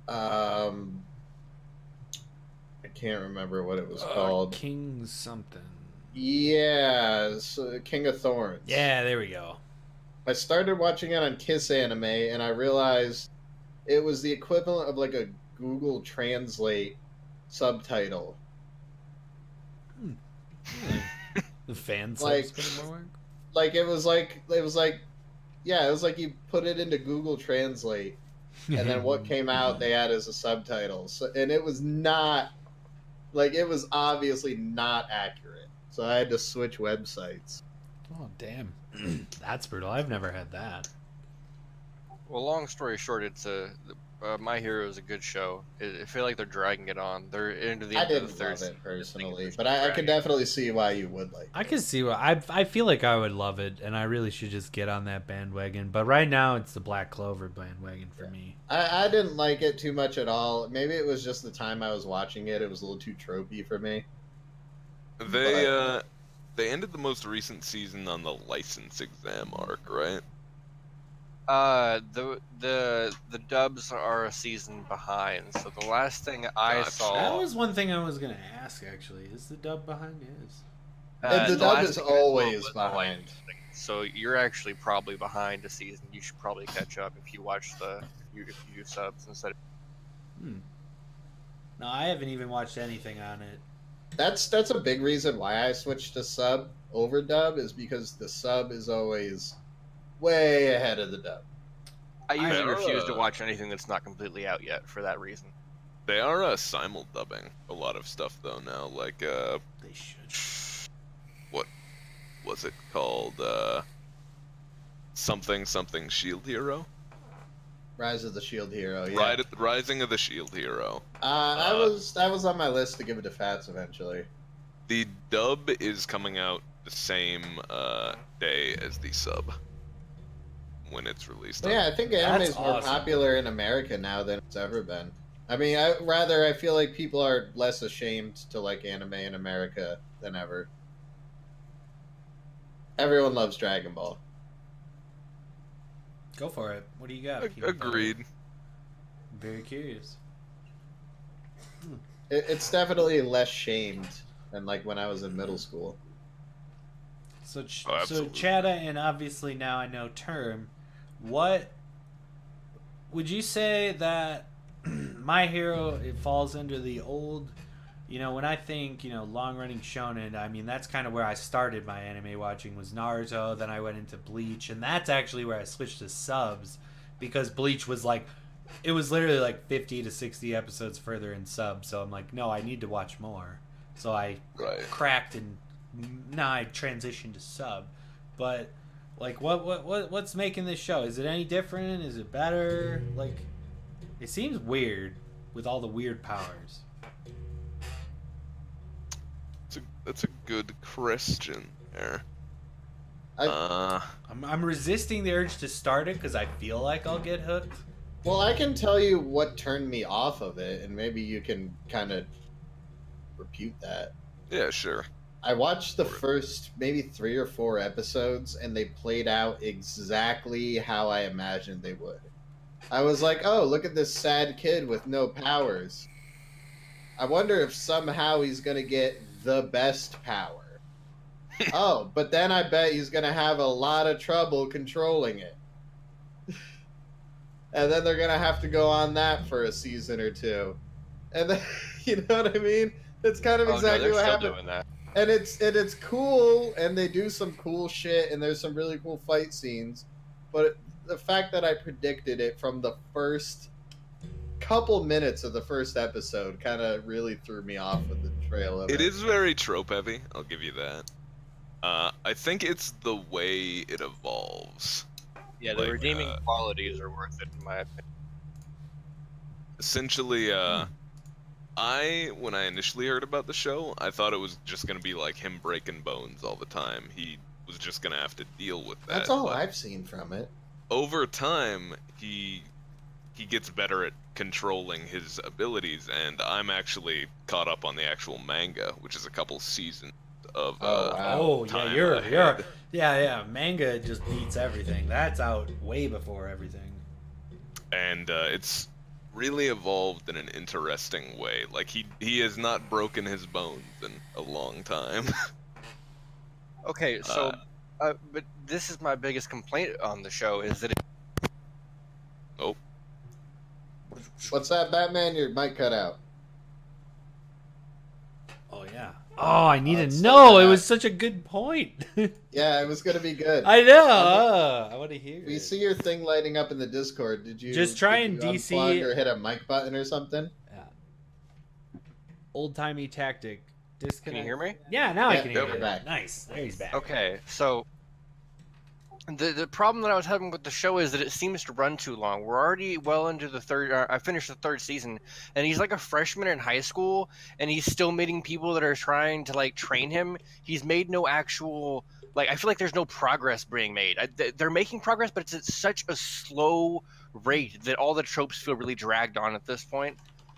I can't remember what it was called. King something. Yeah, so King of Thorns. Yeah, there we go. I started watching it on Kiss Anime, and I realized it was the equivalent of like a Google Translate subtitle. The fan Like- subs put in more work. Like it was like you put it into Google Translate, and then what came out they had as a subtitle. So, and it was not like it was obviously not accurate. So I had to switch websites. Oh damn, that's brutal. I've never had that. Well, long story short, it's My Hero is a good show. I feel like they're dragging it on. They're into the I end of the didn't third love season. it I think personally, they're but I can dragging. definitely see why you would like. I it. can see what I feel like I would love it, and I really should just get on that bandwagon. But right now, it's the Black Clover bandwagon for me. I didn't like it too much at all. Maybe it was just the time I was watching it. It was a little too tropey for me. They ended the most recent season on the license exam arc, right? The dubs are a season behind. So the last thing I Gotcha. saw, That was one thing I was gonna ask. Actually, is the dub behind? It is. And the dub last is thing I saw always was the behind. licensing. So you're actually probably behind a season. You should probably catch up if you watch if you do subs instead of. No, I haven't even watched anything on it. That's a big reason why I switched to sub over dub is because the sub is always way ahead of the dub. I usually are, refuse to watch anything that's not completely out yet for that reason. They are simul dubbing a lot of stuff though now. Like They should. what was it called? Something Shield Hero. Rise of the Shield Hero, yeah. Rising of the Shield Hero. That was on my list to give it to Fats eventually. The dub is coming out the same day as the sub when it's released. But yeah, I think anime is That's more awesome. popular in America now than it's ever been. I mean, I feel like people are less ashamed to like anime in America than ever. Everyone loves Dragon Ball. Go for it. What do you got? Agreed. I'm very curious. It's definitely less shamed than like when I was in middle school. So, Oh, so absolutely. Chatta, and obviously now I know Term. What would you say that My Hero it falls under the old? You know, when I think long running shonen, I mean that's kind of where I started my anime watching was Naruto. Then I went into Bleach, and that's actually where I switched to subs because Bleach was like. It was literally like 50 to 60 episodes further in sub, so I'm like, no, I need to watch more. So I Right. cracked and now I transitioned to sub. But like, what's making this show? Is it any different? Is it better? Like, it seems weird with all the weird powers. That's a good question there. I'm resisting the urge to start it because I feel like I'll get hooked. Well, I can tell you what turned me off of it, and maybe you can kind of refute that. Yeah, sure. I watched the first maybe 3 or 4 episodes, and they played out exactly how I imagined they would. I was like, oh, look at this sad kid with no powers. I wonder if somehow he's going to get the best power. Oh, but then I bet he's going to have a lot of trouble controlling it. And then they're going to have to go on that for a season or 2. And then, you know what I mean? That's kind of exactly what happened. Doing that. And it's cool, and they do some cool shit, and there's some really cool fight scenes. But the fact that I predicted it from the first couple minutes of the first episode kind of really threw me off with the trail of it. It is very trope heavy, I'll give you that. I think it's the way it evolves. Yeah, the Like, redeeming qualities are worth it in my opinion. Essentially, when I initially heard about the show, I thought it was just gonna be like him breaking bones all the time. He was just gonna have to deal with that. That's all but I've seen from it. over time, he gets better at controlling his abilities, and I'm actually caught up on the actual manga, which is a couple seasons of Oh, wow. Oh yeah, time you're ahead. yeah. Manga just beats everything. That's out way before everything. And it's really evolved in an interesting way. Like he has not broken his bones in a long time. Okay, so, but this is my biggest complaint on the show is that What's that, Batman? Your mic cut out. Oh yeah. Oh, I need to it's know. so It bad. was such a good point. Yeah, it was gonna be good. I know. I want to hear. We it. see your thing lighting up in the Discord. Did you Just try did and you DC unplug or hit a mic button or something? Yeah. Old timey tactic. Disconnect. can you hear me? Yeah, now I Yeah, can yeah, hear we're you. back. Nice. There he's back. Okay, so the problem that I was having with the show is that it seems to run too long. We're already well into the third. I finished the third season, and he's like a freshman in high school, and he's still meeting people that are trying to like train him. He's made no actual like. I feel like there's no progress being made. They're making progress, but it's at such a slow rate that all the tropes feel really dragged on at this point.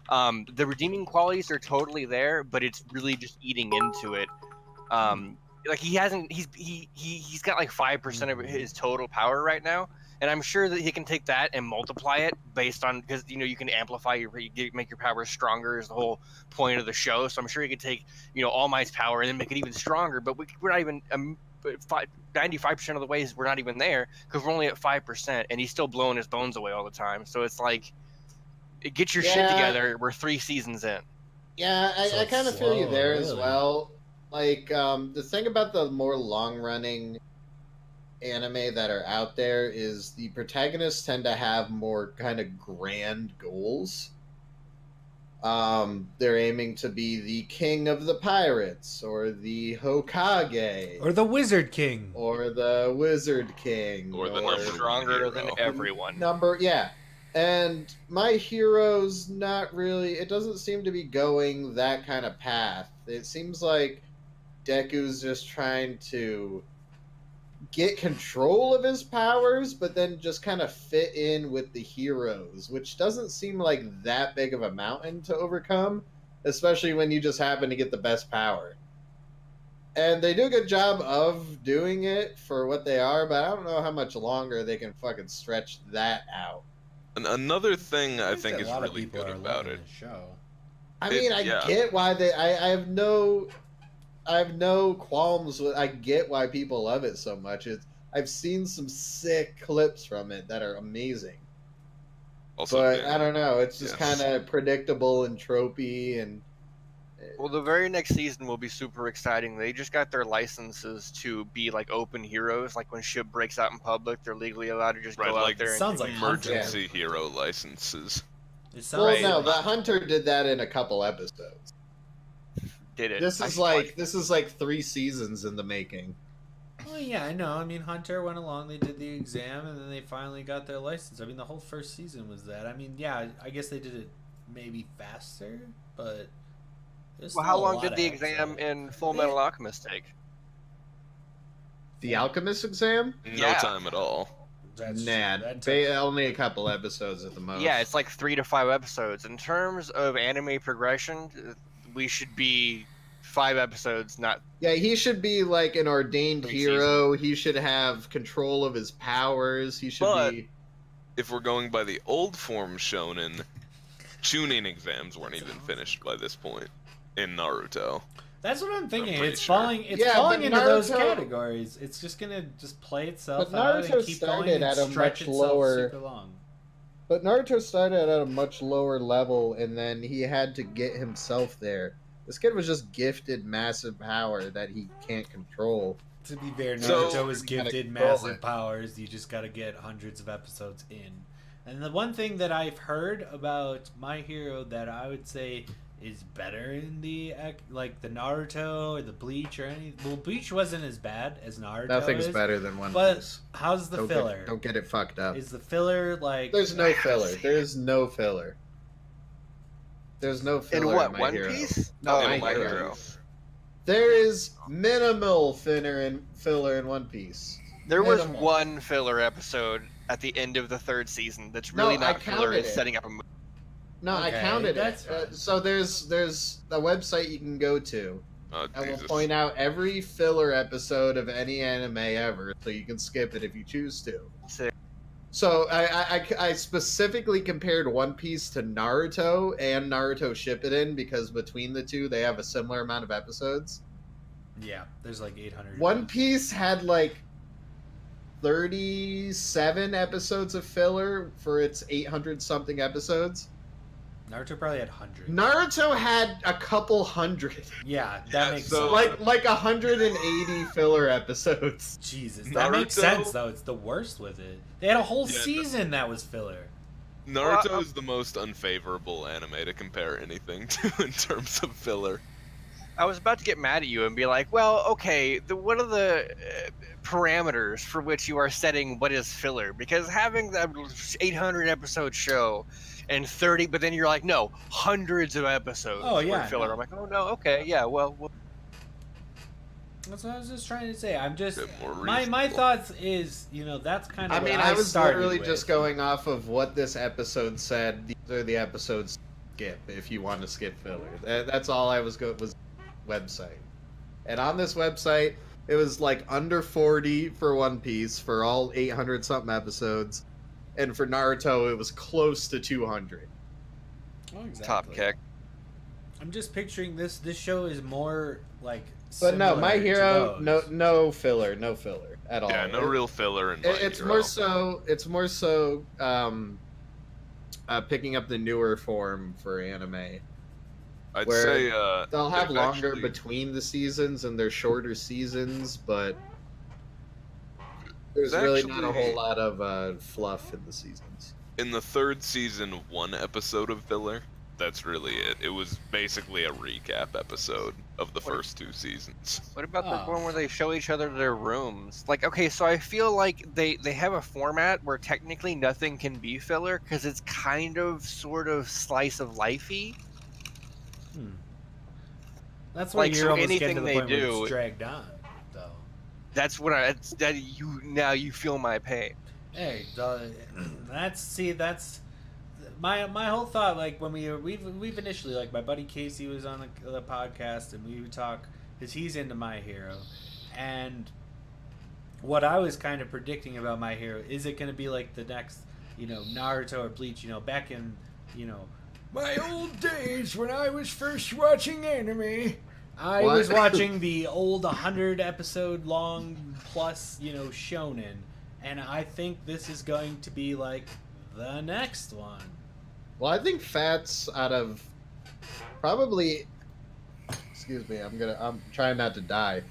The redeeming qualities are totally there, but it's really just eating into it. Like he hasn't he's got like 5% of his total power right now, and I'm sure that he can take that and multiply it based on, because you can amplify make your power stronger is the whole point of the show. So I'm sure he could take All Might's power and then make it even stronger, but we're not even 95% of the ways we're not even there, because we're only at 5% and he's still blowing his bones away all the time. So it's like, get your shit Yeah. together. We're 3 seasons in. Yeah, So I kind of feel you slow, there as really. well. Like, the thing about the more long-running anime that are out there is the protagonists tend to have more kind of grand goals. They're aiming to be the king of the pirates, or the Hokage, Or the Wizard King. or the Wizard King, Or the We're number stronger hero. than everyone. Yeah. And My Hero's not really, it doesn't seem to be going that kind of path. It seems like Deku's just trying to get control of his powers, but then just kind of fit in with the heroes, which doesn't seem like that big of a mountain to overcome, especially when you just happen to get the best power. And they do a good job of doing it for what they are, but I don't know how much longer they can fucking stretch that out. Another thing I think that is a lot of really people good are about loving it. the show. I mean, I yeah. get why they. I have no qualms with. I get why people love it so much. I've seen some sick clips from it that are amazing. Also, But been- I don't know. It's just yes. kind of predictable and tropey, and Well, the very next season will be super exciting. They just got their licenses to be like open heroes. Like when shit breaks out in public, they're legally allowed to just Right, go out like there. And Sounds like emergency hero licenses. It sounds well, Right. no, the Hunter did that in a couple episodes. did it. This is like 3 seasons in the making. Well, yeah, I know. I mean, Hunter went along, they did the exam, and then they finally got their license. I mean, the whole first season was that. I mean, yeah, I guess they did it maybe faster, but... there's Well, still how a long lot did of the exam episodes. in Full Metal Alchemist take? The Alchemist exam? No Yeah. time at all. That's Nah, that took- only a couple episodes at the most. Yeah, it's like 3 to 5 episodes. In terms of anime progression, we should be 5 episodes, not. Yeah, he should be like an ordained 3 hero. He should have control of his powers. He should But- be. If we're going by the old form shonen, Chunin exams weren't even finished by this point in Naruto. That's what I'm thinking. pretty It's sure. falling. It's Yeah, falling but into those Naruto- categories. It's just gonna just play itself But out Naruto and keep going started and at a stretch much itself lower- super long. But Naruto started at a much lower level, and then he had to get himself there. This kid was just gifted massive power that he can't control. To be fair, So- Naruto was You gotta gifted control massive it. powers. You just gotta get hundreds of episodes in. And the one thing that I've heard about My Hero that I would say is better in the like the Naruto or the Bleach or any. Well, Bleach wasn't as bad as Naruto. Nothing's is, better than One But Piece. how's the Don't filler? don't get it fucked up. Is the filler like? There's no filler. There's no filler. There's no filler In what, My One Hero. Piece? No, Oh, My My Hero. Hero. There is minimal filler in One Piece. There was Minimal. one filler episode at the end of the 3rd season that's really No, I not filler. counted It's it. setting up a movie. No, I Okay, counted that's it. fine. So there's a website you can go to. Oh, I will Jesus. point out every filler episode of any anime ever, so you can skip it if you choose to. Sick. So I specifically compared One Piece to Naruto and Naruto Shippuden because between the two they have a similar amount of episodes. Yeah, there's like 800. One Piece had like 37 episodes of filler for its 800 something episodes. Naruto probably had hundreds. Naruto had a couple hundred. Yeah, that Yeah, makes so- sense. Like 180 filler episodes. Jesus, that makes Naruto- sense though. It's the worst with it. They had a whole Yeah, season that was filler. Naruto is the most unfavorable anime to compare anything to in terms of filler. I was about to get mad at you and be like, well, okay, what are the parameters for which you are setting what is filler? Because having that 800 episode show and 30, but then you're like, no, hundreds of episodes Oh, yeah, were filler. no. I'm like, oh no, okay, yeah, well, That's what I was just trying to say. I'm just Bit more my reasonable. thoughts is, you know, that's kind of I mean, what I was started literally with. just going off of what this episode said. These are the episodes skip if you want to skip filler. That's all I was website. And on this website, it was like under 40 for One Piece for all 800 something episodes, and for Naruto it was close to 200. Oh, exactly. top kick. I'm just picturing this. This show is more like. But no, similar My to Hero, those. no filler at all. Yeah, no real filler in My It's Hero. more so picking up the newer form for anime. I'd where say They'll have there's longer actually- between the seasons and they're shorter seasons, but there's There's really not a actually- whole lot of fluff in the seasons. in the third season, one episode of filler. That's really it. It was basically a recap episode of the first two seasons. What about the Oh. one where they show each other their rooms? Like, okay, so I feel like they have a format where technically nothing can be filler because it's kind of, sort of slice of lifey. That's why Like, so you're almost getting anything to the they point where do- it's dragged on, though. That's what now you feel my pain. Hey, that's my whole thought. Like when we've initially, like, my buddy Casey was on the podcast and we would talk because he's into My Hero, and what I was kind of predicting about My Hero is it going to be like the next, Naruto or Bleach, back in, my old days when I was first watching anime. I What? was watching the old 100 episode long plus, shonen, and I think this is going to be like the next one. Well, I think Fats out of probably. Excuse me, I'm trying not to die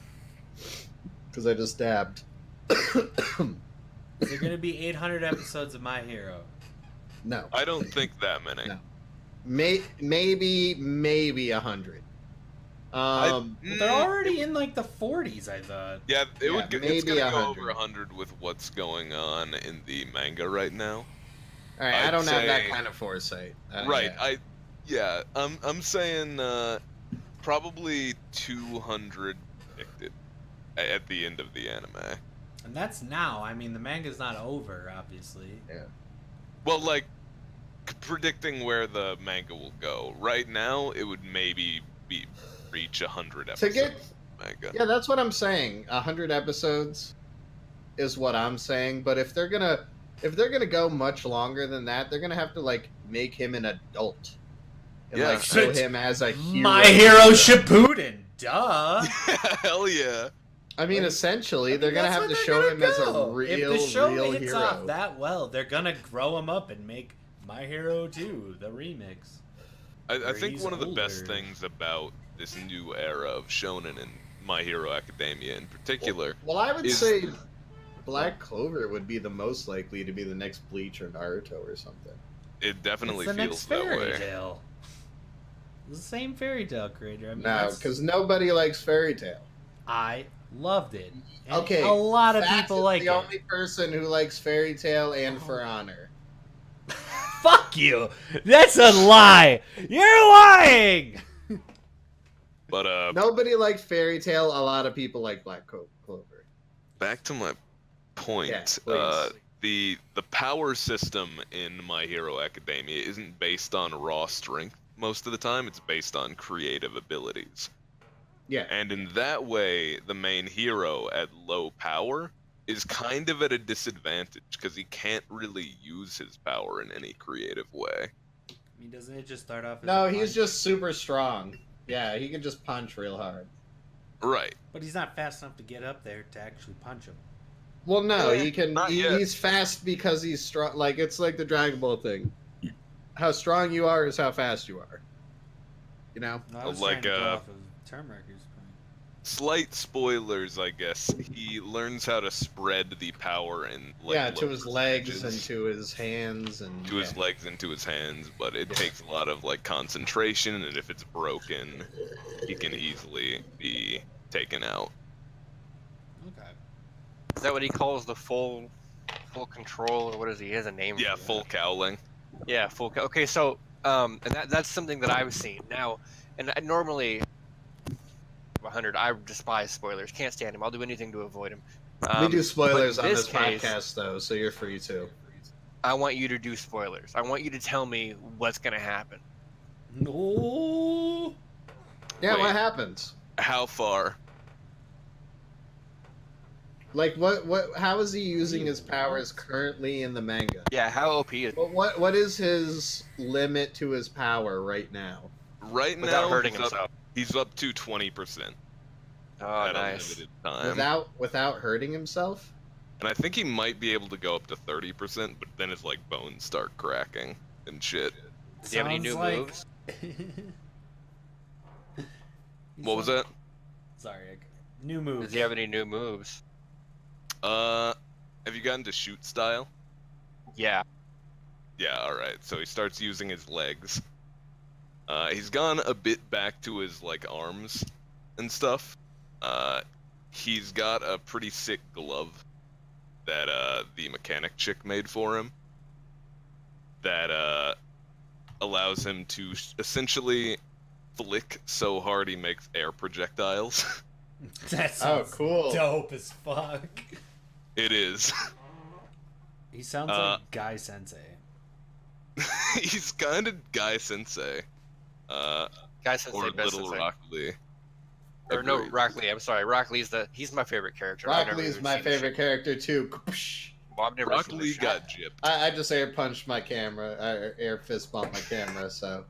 because I just dabbed. Is there going to be 800 episodes of My Hero? No, I don't think that many. No. maybe 100. Well, they're already in like the 40s, I thought. Yeah, Yeah, it's maybe gonna go 100. over 100 with what's going on in the manga right now. All right, I I'd don't have that say- kind of foresight. Right. Yeah. I'm saying probably 200 predicted at the end of the anime. And that's now. I mean, the manga's not over, obviously. Well, like predicting where the manga will go. Right now, it would maybe reach 100 episodes. get- of manga. Yeah, that's what I'm saying. 100 episodes is what I'm saying. But if they're gonna go much longer than that, they're gonna have to like make him an adult and Yeah. like show him as a hero. My Hero Shippuden, duh. Hell yeah. I mean, Like, essentially, they're gonna That's have to where show they're him gonna as a go. real, If the show real hits hero. off that well, they're gonna grow him up and make My Hero 2, the remix. I Where think he's one of the best older. things about this new era of shonen and My Hero Academia in particular. Well, I would is- say Black Clover would be the most likely to be the next Bleach or Naruto or something. It definitely It's the feels next that fairy way. tale. It's the same fairy tale creator. I mean, No, that's- because nobody likes Fairy Tail. I loved it. And Okay, a lot of Fats people is like the it. only person who likes Fairy Tail and For Honor. Fuck you! That's a lie! You're lying! But Nobody likes Fairy Tail. A lot of people like Black Clover. back to my point. Yeah, please. The power system in My Hero Academia isn't based on raw strength most of the time. It's based on creative abilities. Yeah. And in that way, the main hero at low power is kind of at a disadvantage because he can't really use his power in any creative way. I mean, doesn't it just start off as No, a he's punch? just super strong. Yeah, he can just punch real hard. Right. But he's not fast enough to get up there to actually punch him. Well, no, he can. Not yet. He's fast because he's strong. Like it's like the Dragon Ball thing. How strong you are is how fast you are. You know. No, I was Like, trying to go off of Termwrecker's point. Slight spoilers, I guess. He learns how to spread the power and Yeah, to lower his legs and percentages. to his hands and To his legs and to his hands, but it takes a lot of like concentration, and if it's broken, he can easily be taken out. Okay. Is that what he calls the full control, or what is he? He has a name. Yeah, for full that. cowling. Yeah, full. Okay, so and that's something that I've seen now, and I normally 100. I despise spoilers. Can't stand them. I'll do anything to avoid them. we do spoilers but on in this case, podcast though, so you're free to. I want you to do spoilers. I want you to tell me what's gonna happen. No. Yeah, Wait. what happens? How far? Like what? How is he using his powers currently in the manga? Yeah, how OP is it? What is his limit to his power right now? Right Without now, hurting himself. he's up to 20% Oh, at a nice. limited time. Without hurting himself? And I think he might be able to go up to 30%, but then his like bones start cracking and shit. Does he have any Sounds new like- moves? What was that? Sorry. New move. Does he have any new moves? Have you gotten to shoot style? Yeah. Yeah, alright. So he starts using his legs. He's gone a bit back to his, like, arms and stuff. He's got a pretty sick glove that, the mechanic chick made for him. That, allows him to essentially flick so hard he makes air projectiles. That Oh, sounds cool. dope as fuck. It is. He sounds like Guy Sensei. He's kind of Guy Sensei. Guy says Or best Little Sensei. Rock Lee. Or no, Agreed. Rock Lee. I'm sorry. Rock Lee's he's my favorite character. I've Rock never Lee's even my seen the favorite shit. character too. Well, I've never Rock seen the Lee shit. got gypped. I just air punched my camera, air fist bumped my camera. So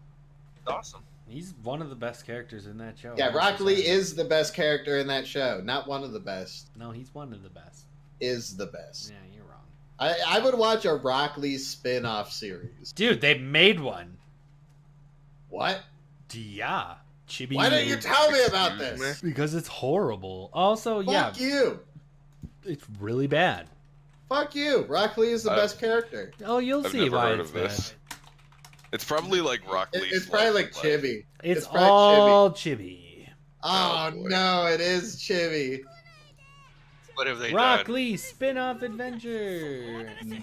Awesome. He's one of the best characters in that show. yeah, I'm Rock so Lee sorry. is the best character in that show. Not one of the best. No, he's one of the best. Is the best. Yeah, you're wrong. I would watch a Rock Lee spin-off series. Dude, they made one. What? Yeah. Chibi. Why didn't you tell me about Excuse this? Because it's horrible. Also, yeah, Fuck you. it's really bad. Fuck you. Rock Lee is the best character. Oh, you'll I've see never why heard it's of this. bad. It's probably like Rock Lee. It's probably like Slice of Life. Chibi. It's probably all chibi. Oh, Oh, boy. no, it is Chibi. What have they Rock done? Lee spin-off adventure. No.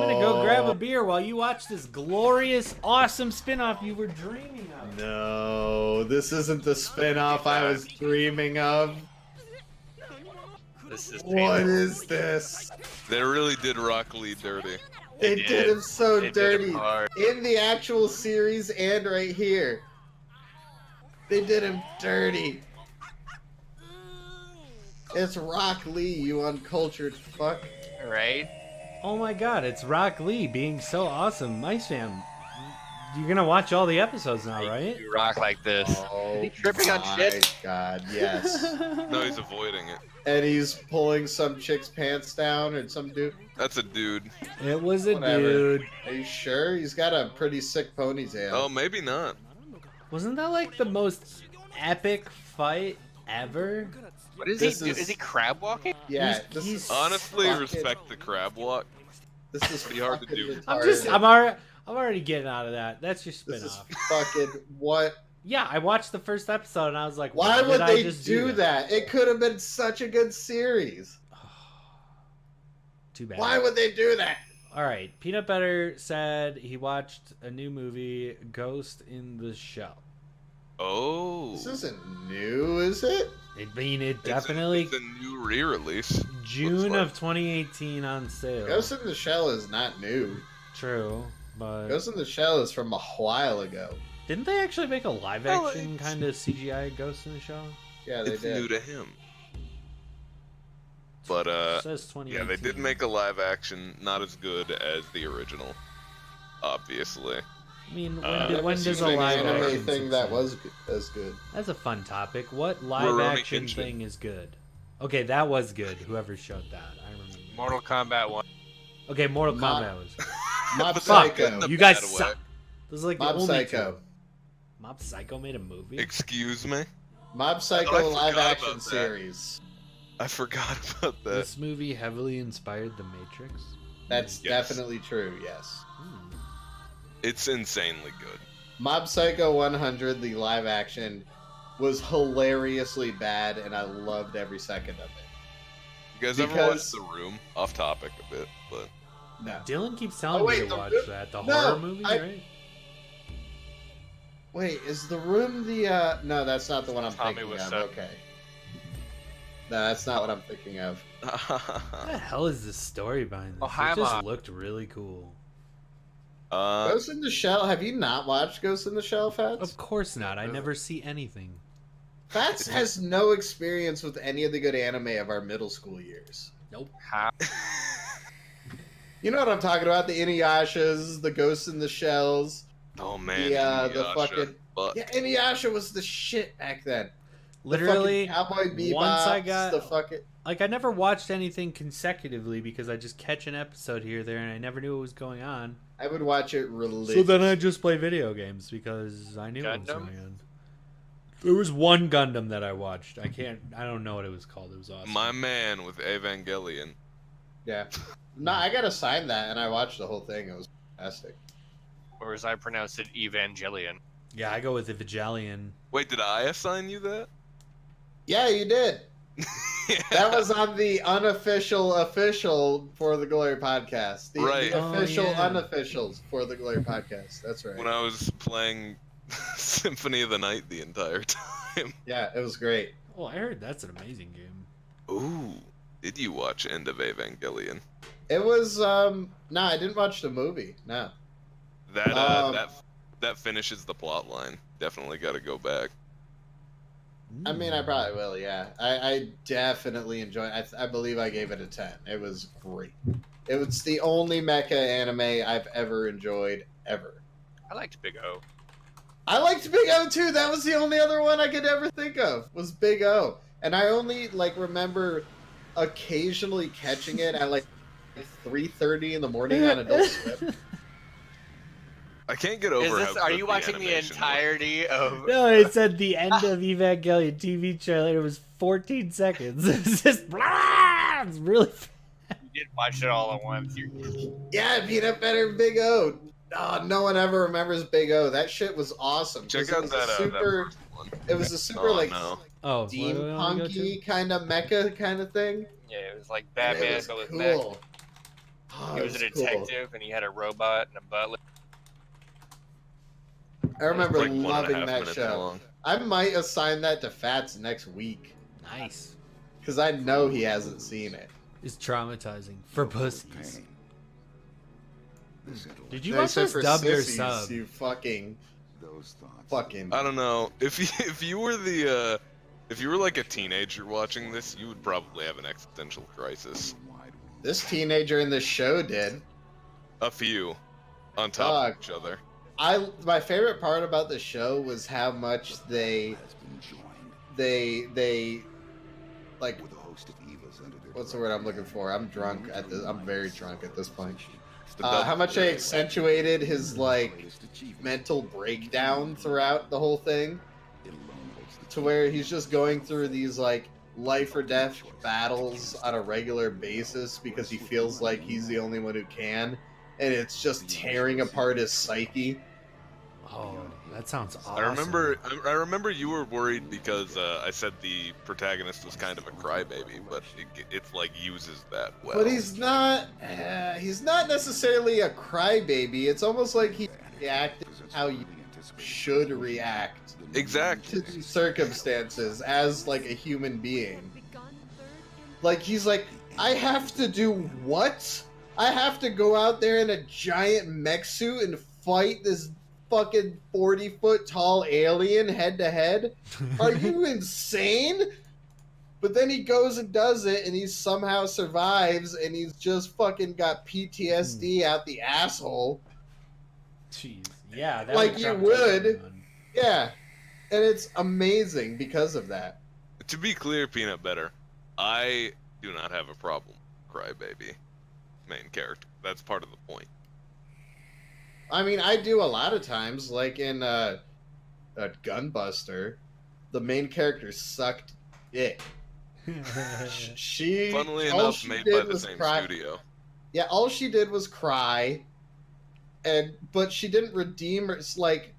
I'm gonna go grab a beer while you watch this glorious, awesome spin-off you were dreaming of. No, this isn't the spin-off I was dreaming of. This is What painful. is this? They really did Rock Lee dirty. They did him so They did dirty. him hard. In the actual series and right here. They did him dirty. It's Rock Lee, you uncultured fuck. Right? Oh my god, it's Rock Lee being so awesome. MicSpam, you're gonna watch all the episodes now, right? You rock like this. Oh he tripping on my shit? god, yes. No, he's avoiding it. And he's pulling some chick's pants down or some dude. That's a dude. It was a Whatever. dude. Are you sure? He's got a pretty sick ponytail. Oh, maybe not. Wasn't that like the most epic fight ever? What is This he? is- Is he crab walking? Yeah, he's- this he's- is Honestly, fucking- respect the crab walk. This is pretty hard to fucking do. retarded. I'm already getting out of that. That's your This is spin-off. fucking what? Yeah, I watched the first episode and I was like, Why did would I they just do that? It could have been such a good series. Too bad. Why would they do that? All right, Peanut Butter said he watched a new movie, Ghost in the Shell. Oh. This isn't new, is it? I mean, it It's a- definitely It's a new re-release. June like. of 2018 on sale. Ghost in the Shell is not new. True, but Ghost in the Shell is from a while ago. didn't they actually make a live Well, action it's- kind of CGI Ghost in the Shell? Yeah, they It's did. new to him. But It says 2018. yeah, they did make a live action, not as good as the original, obviously. I mean, I've when never does seen a an live anime action thing that succeed? was as good? That's a fun topic. What live Rurouni action Kenshin. thing is good? Okay, that was good. Whoever showed that, I remember. Mortal Kombat 1. Okay, Mortal Mob- Kombat was. Mob But Fuck, good in Psycho. a you guys bad way. suck. This is like the Mob only Psycho. two. Mob Psycho made a movie. Excuse me? Mob Psycho I live forgot action about that. series. I forgot about that. This movie heavily inspired The Matrix. That's Yes. definitely true, yes. Hmm. It's insanely good. Mob Psycho 100, the live action, was hilariously bad, and I loved every second of it. You guys ever watch The Room? Off topic a bit, but No. Dylan keeps telling Oh, me wait, to The watch Room- that. The No, horror movie, I- right? Wait, is The Room the, No, that's not the one I'm Tommy thinking was of. so- Okay. No, that's not what I'm thinking of. What the hell is the story behind this? Oh, hi, It just Mom. looked really cool. Ghost in the Shell? Have you not watched Ghost in the Shell, Fats? Of course not. I never see anything. Fats has no experience with any of the good anime of our middle school years. How? You know what I'm talking about? The Inuyashas, the Ghosts in the Shells. oh man, The Inuyasha. fucking... But Yeah, Inuyasha was the shit back then. Literally, the fucking Cowboy Bebop, once I got- the fucking... like I never watched anything consecutively because I just catch an episode here or there and I never knew what was going on. I would watch it So religiously. then I just play video games because I knew what was Gundam? going on. There was one Gundam that I watched. I don't know what it was called. It was awesome. my man with Evangelion. Yeah. No, I got assigned that, and I watched the whole thing. It was fantastic. Or as I pronounce it, Evangelion. Yeah, I go with Evangelion. Wait, did I assign you that? Yeah, you did. Yeah. That was on the unofficial official For the Glory podcast. The, Right. the Oh, official yeah. unofficials For the Glory podcast. That's right. when I was playing Symphony of the Night the entire time. Yeah, it was great. Oh, I heard that's an amazing game. Ooh, did you watch End of Evangelion? It was no, I didn't watch the movie. No. That Um, that finishes the plot line. Definitely got to go back. I mean, I probably will. Yeah, I definitely enjoyed. I believe I gave it a 10. It was great. It was the only mecha anime I've ever enjoyed ever. I liked Big O. I liked Big O too. That was the only other one I could ever think of was Big O, and I only like remember occasionally catching it at like 3:30 in the morning on Adult Swim. I can't get over Is how this? Are good you watching the animation entirety of? No, it said the end of Evangelion TV trailer. It was 14 seconds. It's just blah! It's really fast. You did watch it all at once. Yeah, Peanut Butter Big O. Oh, no one ever remembers Big O. That shit was awesome. Check 'cause out it was a that super. first one. It was a super Oh, like no. Oh, steam what do we wanna go punky to? kind of mecha kind of thing. Yeah, it was like And Batman, it was but with mech. cool. Oh, He it was a cool. detective, and he had a robot and a butler. I remember It's like 1.5 loving that minutes show. long. I might assign that to Fats next week Nice. because I know he hasn't seen it. It's traumatizing for pussies. Did you No, he watch said this for dubbed or sissies, sub? You fucking. I don't know. If you were like a teenager watching this, you would probably have an existential crisis. This teenager in this show did. A few, on top Dog. of each other. My favorite part about the show was how much they like what's the word I'm looking for? I'm drunk at this. I'm very drunk at this point. How much they accentuated his like mental breakdown throughout the whole thing, to where he's just going through these like life or death battles on a regular basis because he feels like he's the only one who can, and it's just tearing apart his psyche. Oh, that sounds awesome. I remember you were worried because I said the protagonist was kind of a crybaby, but it's like uses that well. But he's not necessarily a crybaby. It's almost like he reacted how you should react Exactly. to these circumstances as like a human being. Like he's like, I have to do what? I have to go out there in a giant mech suit and fight this fucking 40-foot tall alien head to head? Are you insane? But then he goes and does it, and he somehow survives, and he's just fucking got PTSD out the asshole. Jeez. Yeah, that Like you traumatize would. everyone. Yeah, and it's amazing because of that. To be clear, Peanut Butter, I do not have a problem with Crybaby main character. That's part of the point. I mean, I do a lot of times, like in Gunbuster, the main character sucked dick. She, Funnily all enough, she made did by the was same cry. studio. Yeah, all she did was cry, but she didn't redeem her. It's like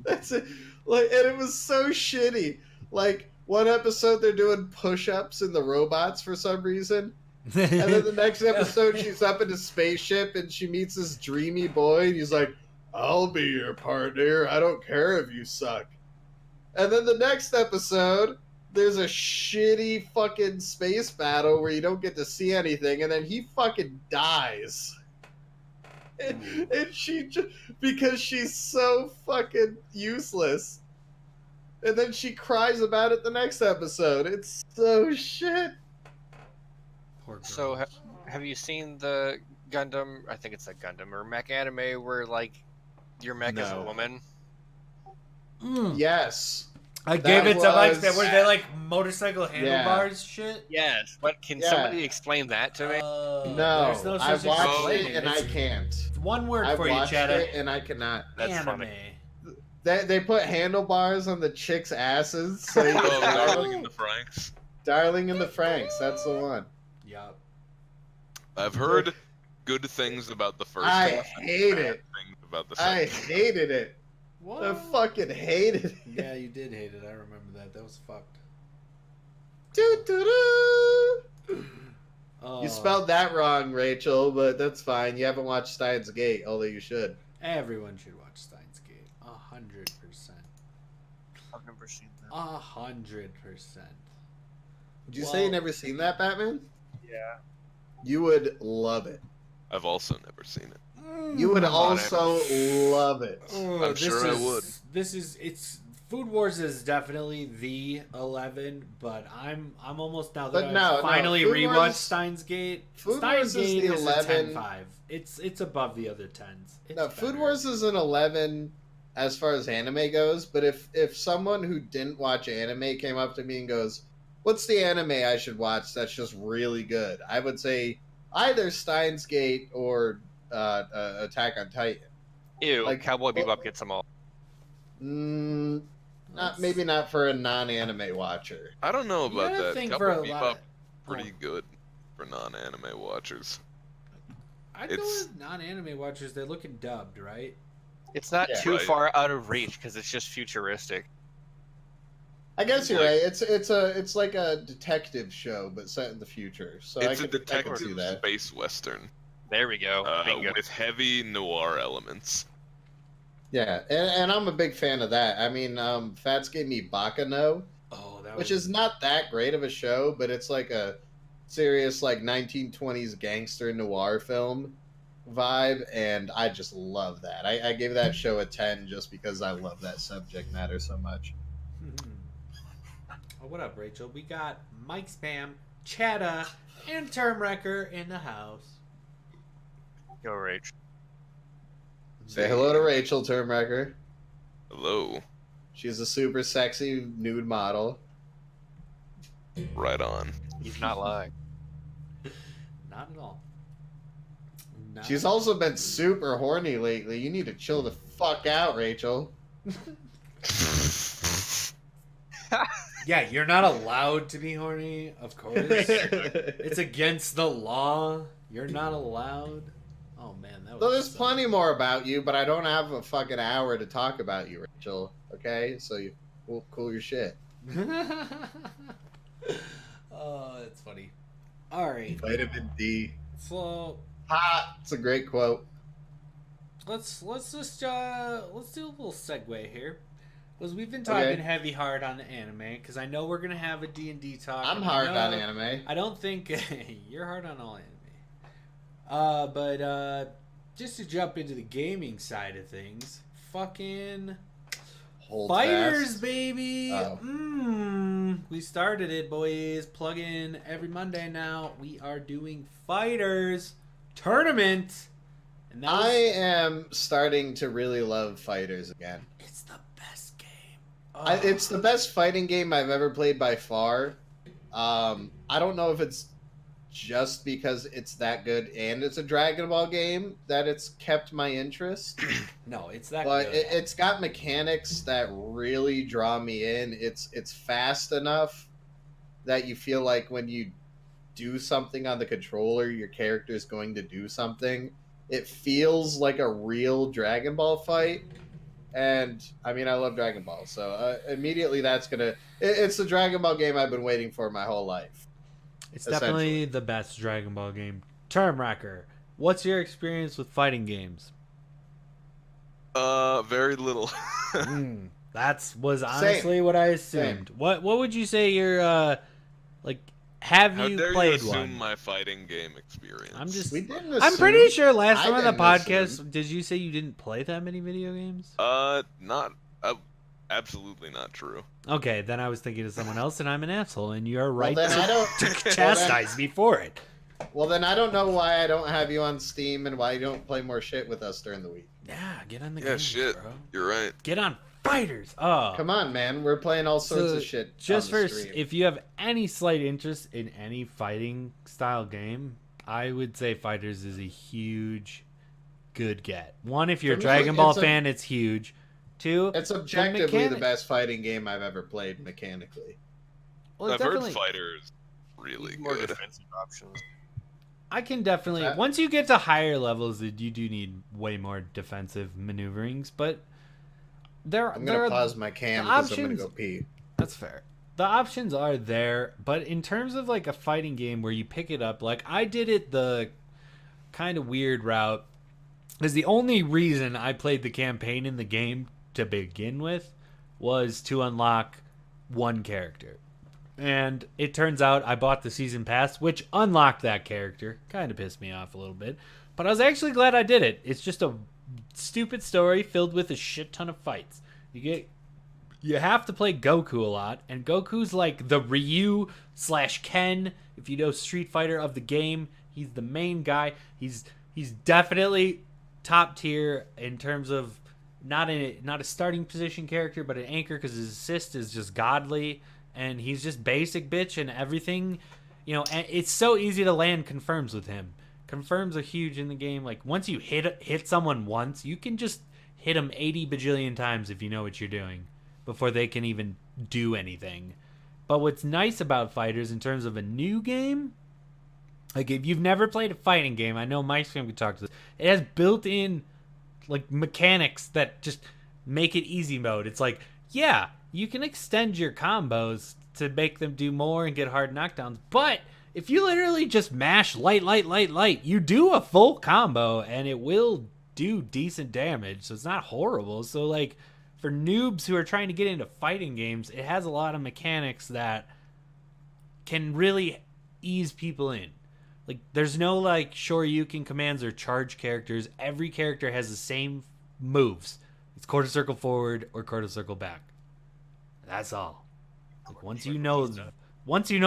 that's it. Like, and it was so shitty. Like one episode, they're doing push-ups in the robots for some reason. And then the next episode, she's up in a spaceship and she meets this dreamy boy, and he's like, "I'll be your partner. I don't care if you suck." And then the next episode, there's a shitty fucking space battle where you don't get to see anything, and then he fucking dies. And she just, because she's so fucking useless. And then she cries about it the next episode. It's so shit. Poor So, girl. have you seen the Gundam? I think it's a Gundam or mech anime where like your mech is a No. woman. Yes. I gave it to was- MicSpam. Were they like motorcycle handlebars shit? Yes, but can Yeah. somebody explain that to me? No, there's no I such watched explaining. it and I It's can't. one word I for you, watched Chatta. it and I cannot. That's Anime. funny. They put handlebars on the chicks' asses. So you Oh, can Darling in the Franks. Darling in the Franks. That's the one. Yup. I've heard good things about the first I half and hate bad it. things about the I second. hated it. What? I fucking hated it. Yeah, you did hate it. I remember that. That was fucked. Doo-doo-doo. Oh, You spelled that wrong, Rachel, but that's fine. You haven't watched Steins Gate, although you should. Everyone should watch Steins Gate. 100%. I've never seen that. 100%. Did you say you Well- never seen that, Batman? Yeah. You would love it. I've also never seen it. You would on it. also love it. I'm sure I would. It's Food Wars is definitely the 11, but I'm almost now that But I've no, finally Food rewatched Wars- Steins Gate. Food Steins Wars is Gate the is 11. a 10-5. It's above the other 10s. It's No, Food better. Wars is an 11 as far as anime goes, but if someone who didn't watch anime came up to me and goes, "What's the anime I should watch that's just really good?" I would say either Steins Gate or Attack on Titan. Ew, Like- Cowboy Bebop gets them all. Maybe not for a non-anime watcher. I don't know You about gotta that. think Cowboy for a Bebop lot. pretty good for non-anime watchers. I'd go it's- with non-anime watchers. They're looking dubbed, right? It's not Yeah. too Right. far out of reach because it's just futuristic. I guess you're Like- right. It's like a detective show, but set in the future. So It's I a could see detective that. space western There we go. Bingo. with heavy noir elements. Yeah, and I'm a big fan of that. I mean, Fats gave me Bakano, Oh, that which was is not that great of a show, but it's like a serious like 1920s gangster noir film vibe, and I just love that. I gave that show a 10 just because I love that subject matter so much. Oh, what up, Rachel? We got MicSpam, Chatta, and Termwrecker in the house. Go Rach. Say hello to Rachel Termwrecker. Hello. She's a super sexy nude model. Right on. He's not lying. Not at all. Not She's also been super horny lately. You need to chill the fuck out, Rachel. Yeah, you're not allowed to be horny, of course. It's against the law. You're not allowed. Oh man, that was. Though there's plenty more about you, but I don't have a fucking hour to talk about you, Rachel. Okay, so you cool your shit. Oh, that's funny. All right, Vitamin D. so Ha! It's a great quote. let's just do a little segue here, because we've been talking Okay. heavy hard on the anime. Because I know we're gonna have a D&D talk. I'm and hard I on know- anime. I don't think you're hard on all anime. But just to jump into the gaming side of things, fucking Hold Fighters, fast. baby. Oh. We started it, boys. Plug in every Monday now. We are doing Fighters tournament, And that I was- am starting to really love fighters again. It's the best game. It's the best fighting game I've ever played by far. I don't know if it's just because it's that good and it's a Dragon Ball game that it's kept my interest. No, it's that But good. it's got mechanics that really draw me in. It's fast enough that you feel like when you do something on the controller, your character is going to do something. It feels like a real Dragon Ball fight. And I mean, I love Dragon Ball, so immediately that's gonna. It's the Dragon Ball game I've been waiting for my whole life. It's definitely essentially. the best Dragon Ball game. Termwrecker, what's your experience with fighting games? Very little. That was honestly what I assumed. Same. What would you say your like? Have How you dare played you assume one? my fighting game experience? I'm just. We didn't I'm pretty assume. sure last I time on the didn't podcast, assume. did you say you didn't play that many video games? Not. Absolutely not true. Okay, then I was thinking of someone else, and I'm an asshole, and you're right Well, then I don't. to chastise me for it. Well, then I don't know why I don't have you on Steam and why you don't play more shit with us during the week. Yeah, get on the Yeah, game, shit. bro. You're right. Get on fighters. Oh, Come on, man. We're playing all sorts So, of shit. just on the for stream. if you have any slight interest in any fighting style game, I would say fighters is a huge good get. One, if you're a For me, Dragon Ball it's a- fan, it's huge. Two, It's objectively the mechanic- best fighting game I've ever played mechanically. well, I've definitely, heard fighters really More good. defensive options. I can definitely. That- Once you get to higher levels, you do need way more defensive maneuverings, but there I'm there gonna are pause my cam the because I'm gonna options- go pee. That's fair. The options are there, but in terms of like a fighting game where you pick it up, like I did it the kind of weird route, is the only reason I played the campaign in the game to begin with was to unlock one character. And it turns out I bought the season pass, which unlocked that character. Kind of pissed me off a little bit. But I was actually glad I did it. It's just a stupid story filled with a shit ton of fights. You have to play Goku a lot, and Goku's like the Ryu / Ken, if you know Street Fighter of the game. He's the main guy. He's definitely top tier in terms of not a starting position character, but an anchor because his assist is just godly, and he's just basic bitch and everything. You know, and it's so easy to land confirms with him. Confirms are huge in the game. Like once you hit someone once, you can just hit them 80 bajillion times if you know what you're doing before they can even do anything. But what's nice about fighters in terms of a new game, like if you've never played a fighting game, I know MicSpam could talk to this. It has built-in like mechanics that just make it easy mode. It's like, yeah, you can extend your combos to make them do more and get hard knockdowns, but if you literally just mash light, you do a full combo and it will do decent damage. So it's not horrible. So like for noobs who are trying to get into fighting games, it has a lot of mechanics that can really ease people in. Like there's no like Shoryuken commands or charge characters. Every character has the same moves. It's quarter circle forward or quarter circle back. That's all. Like once you know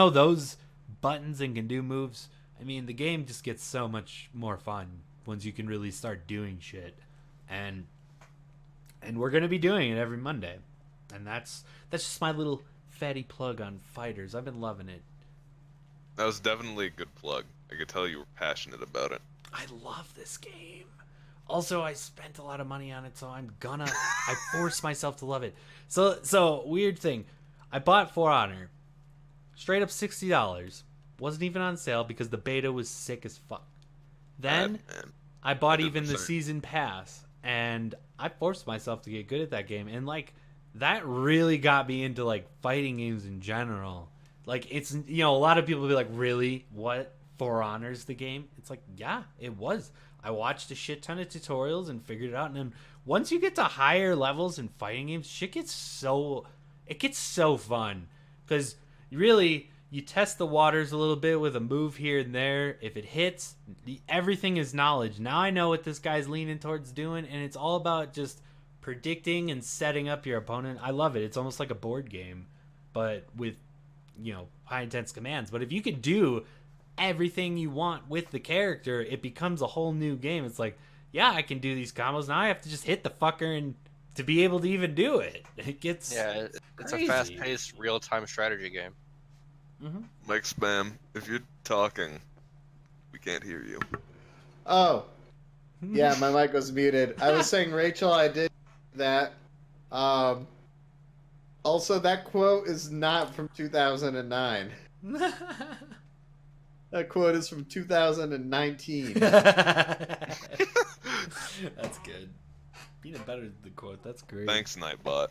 those buttons and can do moves, I mean the game just gets so much more fun once you can really start doing shit. And we're gonna be doing it every Monday. And that's just my little fatty plug on fighters. I've been loving it. That was definitely a good plug. I could tell you were passionate about it. I love this game. Also, I spent a lot of money on it, so I force myself to love it. So weird thing. I bought For Honor. Straight up $60. Wasn't even on sale because the beta was sick as fuck. Then Man. I bought I did even the the same. season pass, and I forced myself to get good at that game. And like that really got me into like fighting games in general. Like it's, you know, a lot of people will be like, really? What? For Honor's the game? It's like, yeah, it was. I watched a shit ton of tutorials and figured it out. And then once you get to higher levels in fighting games, shit gets so fun. Because really, you test the waters a little bit with a move here and there. If it hits, everything is knowledge. Now I know what this guy's leaning towards doing, and it's all about just predicting and setting up your opponent. I love it. It's almost like a board game, but with, you know, high intense commands. But if you could do everything you want with the character, it becomes a whole new game. It's like yeah, I can do these combos. Now I have to just hit the fucker and to be able to even do it. It gets It's crazy. a fast-paced, real-time strategy game. MicSpam, if you're talking, we can't hear you. Oh, yeah, my mic was muted. I was saying, Rachel, I did that. Also, that quote is not from 2009. That quote is from 2019. That's good. Peanut butter is the quote. That's great. Thanks, Nightbot.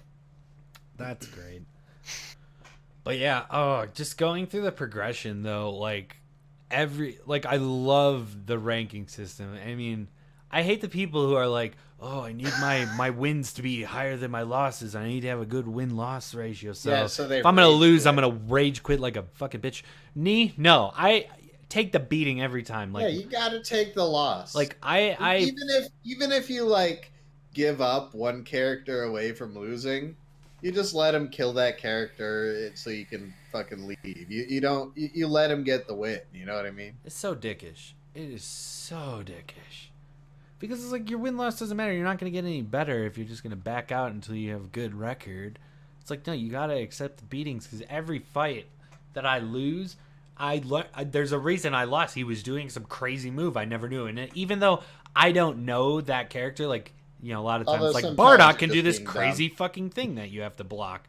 That's great. But yeah, just going through the progression though, like I love the ranking system. I mean, I hate the people who are like, oh, I need my wins to be higher than my losses. I need to have a good win-loss ratio. So, Yeah, so they if I'm gonna rage lose, quit. I'm gonna rage quit like a fucking bitch. No, I take the beating every time. Like, yeah, you gotta take the loss. like even if you like give up one character away from losing, you just let him kill that character so you can fucking leave. You let him get the win. You know what I mean? it's so dickish. It is so dickish. Because it's like your win-loss doesn't matter. You're not going to get any better if you're just going to back out until you have a good record. It's like, no, you got to accept the beatings because every fight that I lose, there's a reason I lost. He was doing some crazy move I never knew. And even though I don't know that character, like, you know, a lot of times, Although like, sometimes Bardock it's can just do this being crazy fucking thing that you have to block.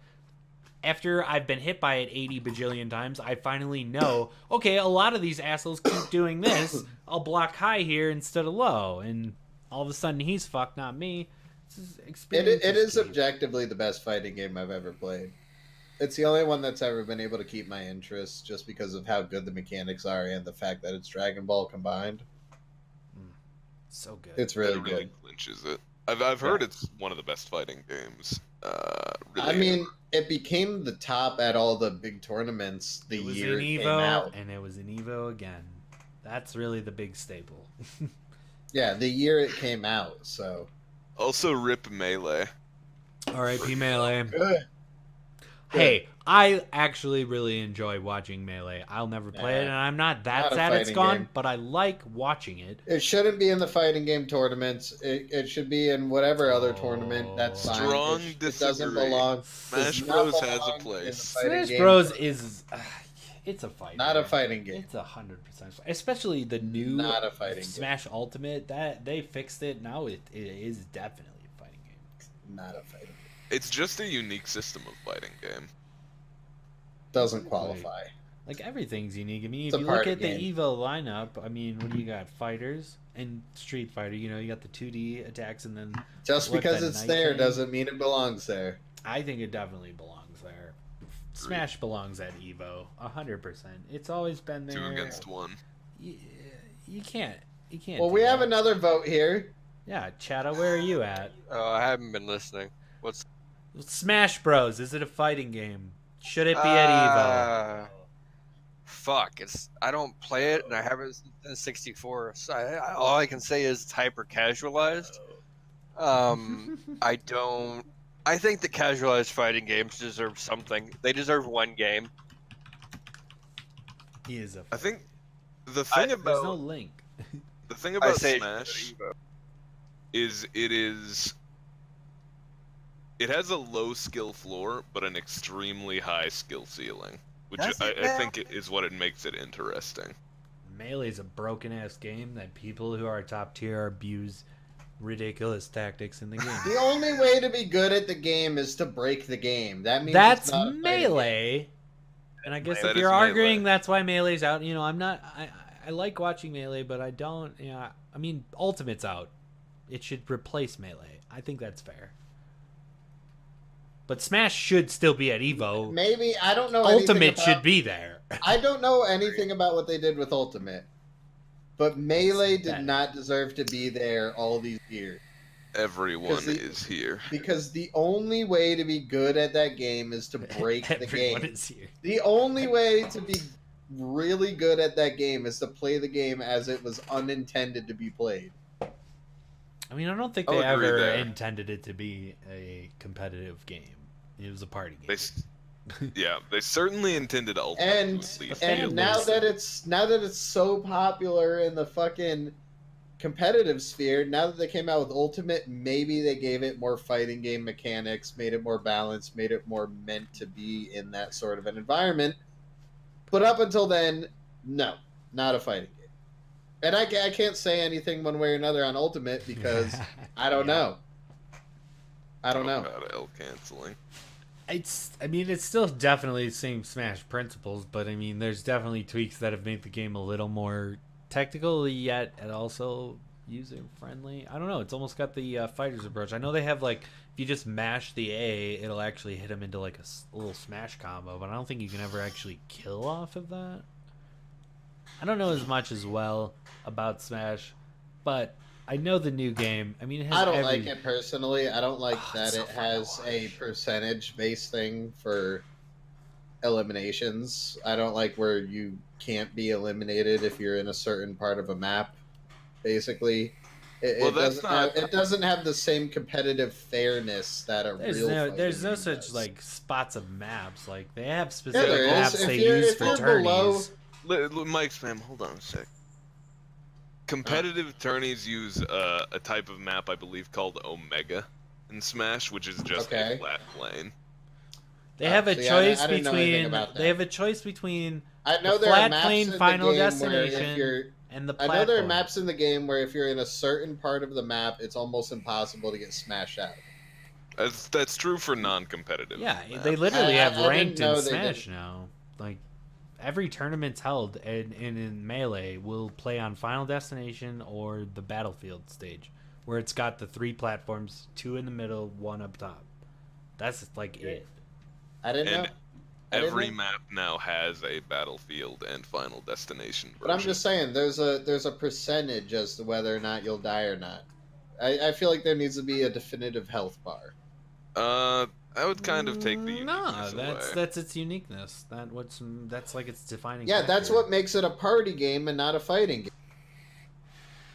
After I've been hit by it 80 bajillion times, I finally know, okay, a lot of these assholes keep doing this. I'll block high here instead of low. And all of a sudden he's fucked, not me. It is objectively the best fighting game I've ever played. It's the only one that's ever been able to keep my interest just because of how good the mechanics are and the fact that it's Dragon Ball combined. So good. It's really It really good. clinches it. I've heard it's one of the best fighting games. Really I mean, it became the top at all the big tournaments the It was year in it Evo, came out. and it was in Evo again. That's really the big staple. Yeah, the year it came out, so. Also, rip Melee. R.I.P. Melee. Good. Hey, I actually really enjoy watching Melee. I'll never play it, and I'm not that Not a sad it's fighting gone, game. but I like watching it. It shouldn't be in the fighting game tournaments. It should be in whatever other tournament. That's fine. Strong It doesn't disagree. belong. Smash does not Bros has a belong in place. the fighting Smash game Bros tournament. is... it's a fighting Not a game. fighting game. It's 100%. Especially the new Not a fighting game. Smash Ultimate. That they fixed it. Now it is definitely a fighting game. Not a fighting game. It's just a unique system of fighting game. Doesn't qualify. Like, everything's unique. I mean, It's if a you look party at the game. Evo lineup, I mean, what do you got? Fighters and Street Fighter. You know, you got the 2D attacks, and then Just what, because that it's night there thing? doesn't mean it belongs there. I think it definitely belongs there. Smash belongs at Evo, 100%. It's always been there. 2 against 1. You can't. Well, do we have that. another vote here. Yeah, Chatta, where are you at? Oh, I haven't been listening. What's Smash Bros. Is it a fighting game? Should it be at Evo? Fuck, I don't play it, and I haven't since 64. So all I can say is it's hyper casualized. I think the casualized fighting games deserve something. They deserve one game. He is a. I think the thing There's about no link. the thing I about say Smash is it has a low skill floor but an extremely high skill ceiling, which Does it I now? think is what it makes it interesting. Melee's a broken ass game that people who are top tier abuse ridiculous tactics in the game. The only way to be good at the game is to break the game. That means That's it's not a fighting game. Melee. And I guess That if is you're Melee. arguing that's why Melee's out, you know, I like watching Melee, but I don't, you know, I mean, Ultimate's out. It should replace Melee. I think that's fair. But Smash should still be at Evo. Maybe I don't know. anything Ultimate about- should be there. I don't know anything about what they did with Ultimate, but Melee It's did bad. not deserve to be there all these years. Everyone is here. Because the only way to be good at that game is to break the Everyone game. is here. The only way to be really good at that game is to play the game as it was unintended to be played. I mean, I don't think I'll they agree ever there. intended it to be a competitive game. It was a party game. They certainly intended Ultimate And to at least fan be a and now little- that it's so popular in the fucking competitive sphere, now that they came out with Ultimate, maybe they gave it more fighting game mechanics, made it more balanced, made it more meant to be in that sort of an environment. But up until then, no, not a fighting game. And I can't say anything one way or another on Ultimate because I don't know. I don't know. About L canceling. I mean, it's still definitely the same Smash principles, but I mean, there's definitely tweaks that have made the game a little more technical yet and also user friendly. I don't know. It's almost got the fighter's approach. I know they have like, if you just mash the A, it'll actually hit them into like a little smash combo, but I don't think you can ever actually kill off of that. I don't know as much as well about Smash, but I know the new game. I mean, it has I don't like it personally. I don't like that so it fun to has a watch. percentage-based thing for eliminations. I don't like where you can't be eliminated if you're in a certain part of a map. Basically, it doesn't have the same competitive fairness that a real. There's no fighting game such does. like spots of maps. Like they have specific there is. maps If they you're- use if for you're tourneys. below- Mike Spam, hold on a sec. Competitive tourneys use a type of map I believe called Omega in Smash, which is just a flat plane. They have a See, choice I didn't know anything between. about that. They have a choice between I know the there are flat maps plane in the Final game where if Destination you're and the I platform. know there are maps in the game where if you're in a certain part of the map, it's almost impossible to get smashed out. That's true for non-competitive. Yeah, maps. they literally have I didn't ranked know in they Smash did. now. Like every tournament's held and in Melee will play on Final Destination or the Battlefield stage, where it's got the 3 platforms, 2 in the middle, 1 up top. That's like it. I didn't And know. I didn't every know. map now has a Battlefield and Final Destination version. But I'm just saying, there's a percentage as to whether or not you'll die or not. I feel like there needs to be a definitive health bar. I would kind of take the uniqueness No, away. that's its uniqueness. That's like its defining. Yeah, that's factor. what makes it a party game and not a fighting game.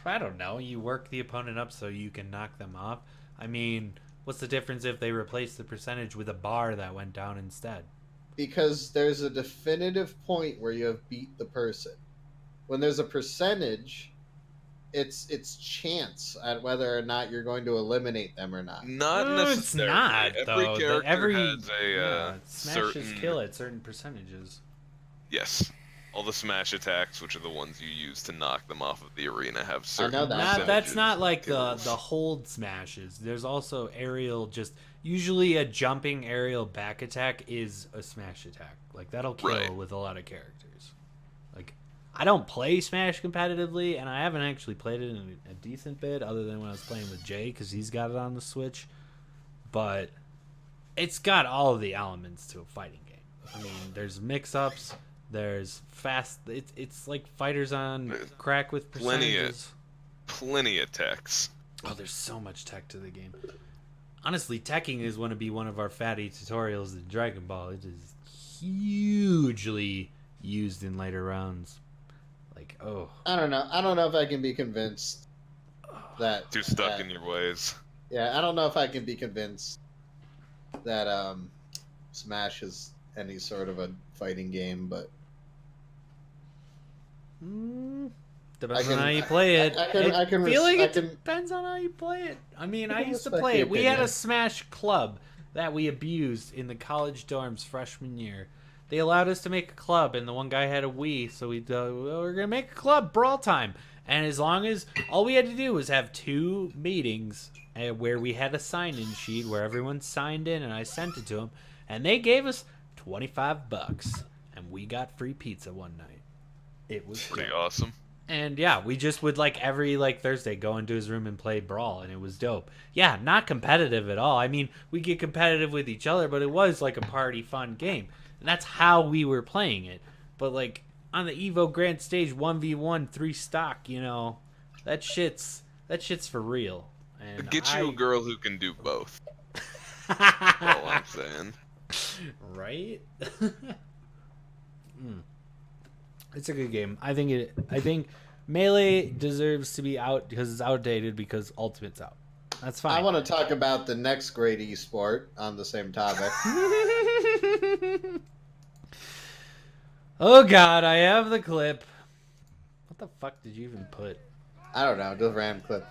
I don't know. You work the opponent up so you can knock them off. I mean, what's the difference if they replace the percentage with a bar that went down instead? Because there's a definitive point where you have beat the person. When there's a percentage, it's chance at whether or not you're going to eliminate them or not. Not No, it's necessarily. not, Every though. character has a Smashes certain kill at certain percentages. Yes. All the smash attacks, which are the ones you use to knock them off of the arena, have certain know that. That's percentages not like of the kills. hold smashes. There's also aerial, just usually a jumping aerial back attack is a smash attack. Like that'll kill Right. with a lot of characters. Like I don't play Smash competitively, and I haven't actually played it in a decent bit, other than when I was playing with Jay because he's got it on the Switch. But it's got all of the elements to a fighting game. I mean, there's mix-ups. There's fast. It's like fighters on crack with percentages. Plenty of techs. Oh, there's so much tech to the game. Honestly, teching is going to be one of our fatty tutorials in Dragon Ball. It is hugely used in later rounds. Like, oh. I don't know. I don't know if I can be convinced that Too stuck in your ways. Yeah, I don't know if I can be convinced that Smash is any sort of a fighting game, but Depends I on can- how you play it. I can- I can feel like res- it I can- depends on how you play it. I mean, I I can used to respect play the it. We had a opinion. Smash club that we abused in the college dorms freshman year. They allowed us to make a club, and the one guy had a Wii, so we're gonna make a club, brawl time. And as long as all we had to do was have 2 meetings where we had a sign-in sheet where everyone signed in, and I sent it to them, and they gave us $25, and we got free pizza one night. It was Pretty dope. awesome. And yeah, we just would like every like Thursday go into his room and play Brawl, and it was dope. Yeah, not competitive at all. I mean, we get competitive with each other, but it was like a party fun game. And that's how we were playing it. But like on the Evo Grand Stage 1v1 3 stock, you know, that shit's for real. And Get you a girl who can do both. That's all I'm saying. Right? It's a good game. I think Melee deserves to be out because it's outdated because Ultimate's out. That's fine. I want to talk about the next great esport on the same topic. Oh god, I have the clip. What the fuck did you even put? I don't know, just random clip.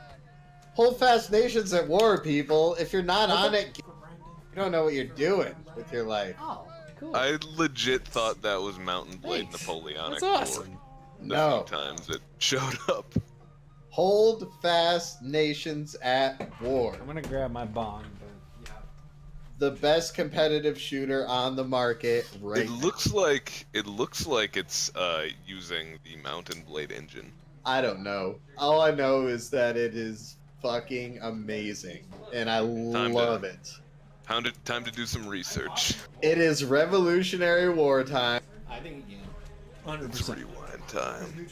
Hold fast nations at war, people. If you're not on it, you don't know what you're doing with your life. Oh, cool. I legit thought that was Mountain Blade Thanks. Napoleonic That's War. awesome. The No. few times it showed up. Hold fast nations at war. I'm gonna grab my bong, but yeah. The best competitive shooter on the market right It looks like it's using the Mountain Blade engine. I don't know. All I know is that it is fucking amazing, and I love it. Time to do some research. It is Revolutionary War time. I think you can. It's 100%. rewind time.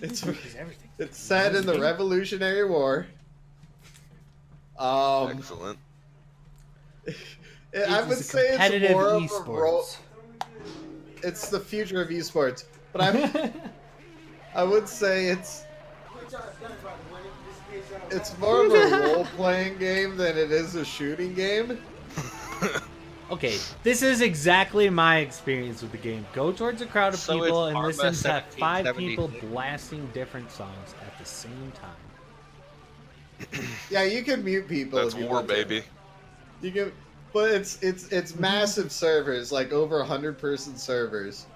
It's Everything. it's set in the Revolutionary War. Excellent. I would It's a say it's competitive more of a role. esports. It's the future of esports, but I would say it's more of a role-playing game than it is a shooting game. Okay, this is exactly my experience with the game. Go towards a crowd of So people it's and Arma listen to 5 people 1776. blasting different songs at the same time. Yeah, you can mute people. That's if you war, want to. baby. You can, but it's massive servers, like over 100-person servers,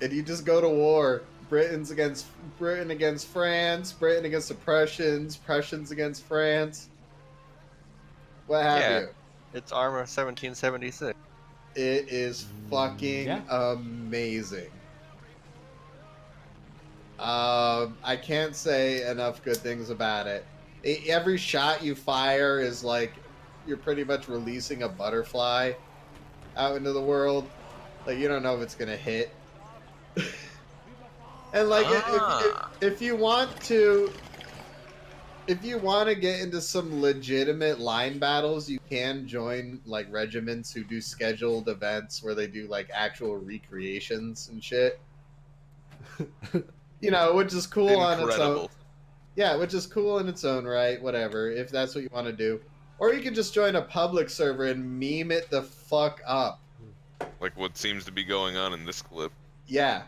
and you just go to war. Britain against France, Britain against the Prussians, Prussians against France. What have Yeah. you? It's Arma 1776. It is fucking Yeah. amazing. I can't say enough good things about it. Every shot you fire is like you're pretty much releasing a butterfly out into the world. Like you don't know if it's gonna hit. And like if you want to get into some legitimate line battles, you can join like regiments who do scheduled events where they do like actual recreations and shit. You know, which is cool on its own. Incredible. Yeah, which is cool in its own right, whatever, if that's what you want to do. Or you can just join a public server and meme it the fuck up. Like what seems to be going on in this clip. Yeah.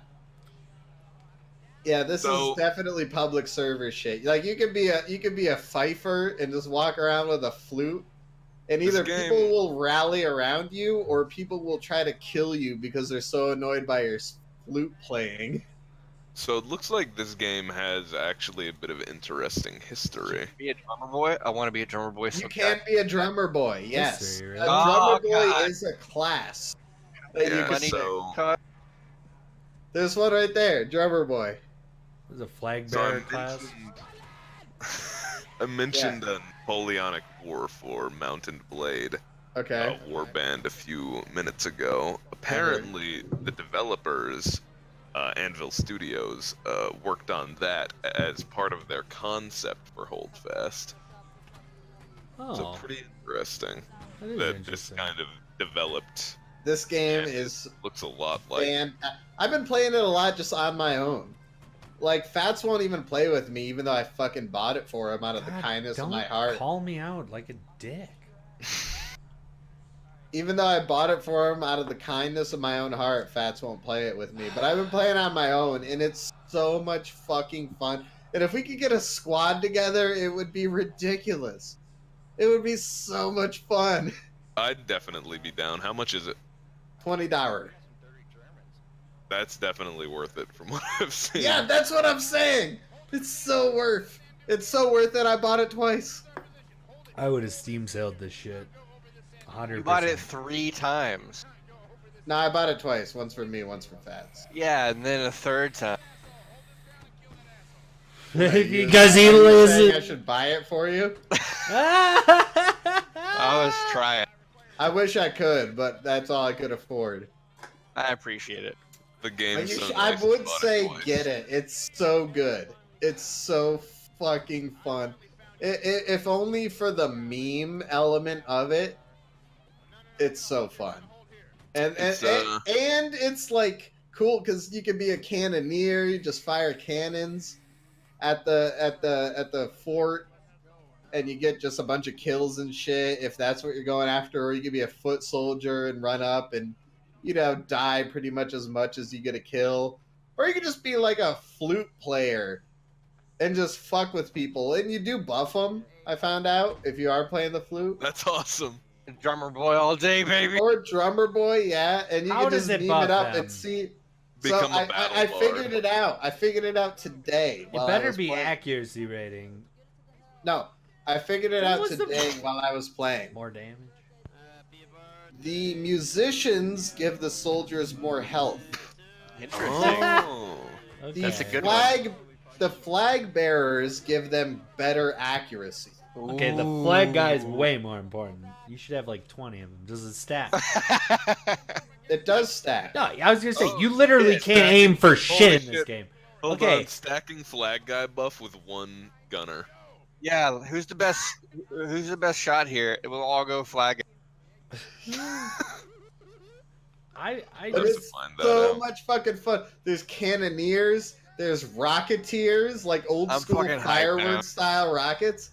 Yeah, this So- is definitely public server shit. Like you could be a fifer and just walk around with a flute, and This either game- people will rally around you or people will try to kill you because they're so annoyed by your flute playing. So it looks like this game has actually a bit of interesting history. Be a drummer boy? I want to be a drummer boy. You So can be a drummer boy, yes. History, really? A drummer Oh, boy God. is a class. That you Yeah, can- so There's one right there, drummer boy. There's a flag So bearer class. I mentioned a Napoleonic War for Mountain Blade Okay. warband a few minutes ago. Apparently, the developers, Anvil Studios, worked on that as part of their concept for Holdfast. Oh, So pretty interesting that is that this interesting. kind of developed. This game and is looks a lot like. and I've been playing it a lot just on my own. Like Fats won't even play with me, even though I fucking bought it for him out of the God, kindness of don't my heart. call me out like a dick. Even though I bought it for him out of the kindness of my own heart, Fats won't play it with me. But I've been playing on my own, and it's so much fucking fun. And if we could get a squad together, it would be ridiculous. It would be so much fun. I'd definitely be down. How much is it? $20. That's definitely worth it from what I've seen. Yeah, that's what I'm saying. It's so worth. It's so worth it. I bought it twice. I would have Steam sailed this shit. 100%. you bought it 3 times. No, I bought it twice. Once for me, once for Fats. Yeah, and then a 3rd time. Because he Are you lives saying I in... should buy it for you. I was trying. I wish I could, but that's all I could afford. I appreciate it. The But game's you so I nice, would bought say twice. get it. It's so good. It's so fucking fun. If only for the meme element of it, it's so fun. And it's like cool because you can be a cannoneer. You just fire cannons at the fort, and you get just a bunch of kills and shit if that's what you're going after. Or you could be a foot soldier and run up and die pretty much as you get a kill. Or you could just be like a flute player and just fuck with people. And you do buff them, I found out, if you are playing the flute. That's awesome. Drummer boy all day, baby. Or Drummer Boy, yeah. And you How can does just it meme it buff up them? and see. Become so a battle I bard. figured it out. I figured it out today. It while I better was be playing. accuracy rating. No, I figured it What out was the- today while I was playing. More damage. The musicians give the soldiers more health. Interesting. Oh. Okay. That's a good one. The flag bearers give them better accuracy. Okay, the flag guy is way more important. You should have like 20 of them. Does it stack? It does stack. No, I was gonna say Oh, you literally shit, can't stacking. aim for Holy shit in this shit. game. Hold Okay. on, stacking flag guy buff with one gunner. Yeah, who's the best? Who's the best shot here? It will all go flag. I But Let's it's find that so out. much fucking fun. There's cannoneers, there's rocketeers, like old I'm school fucking hyped now. fireworks style rockets.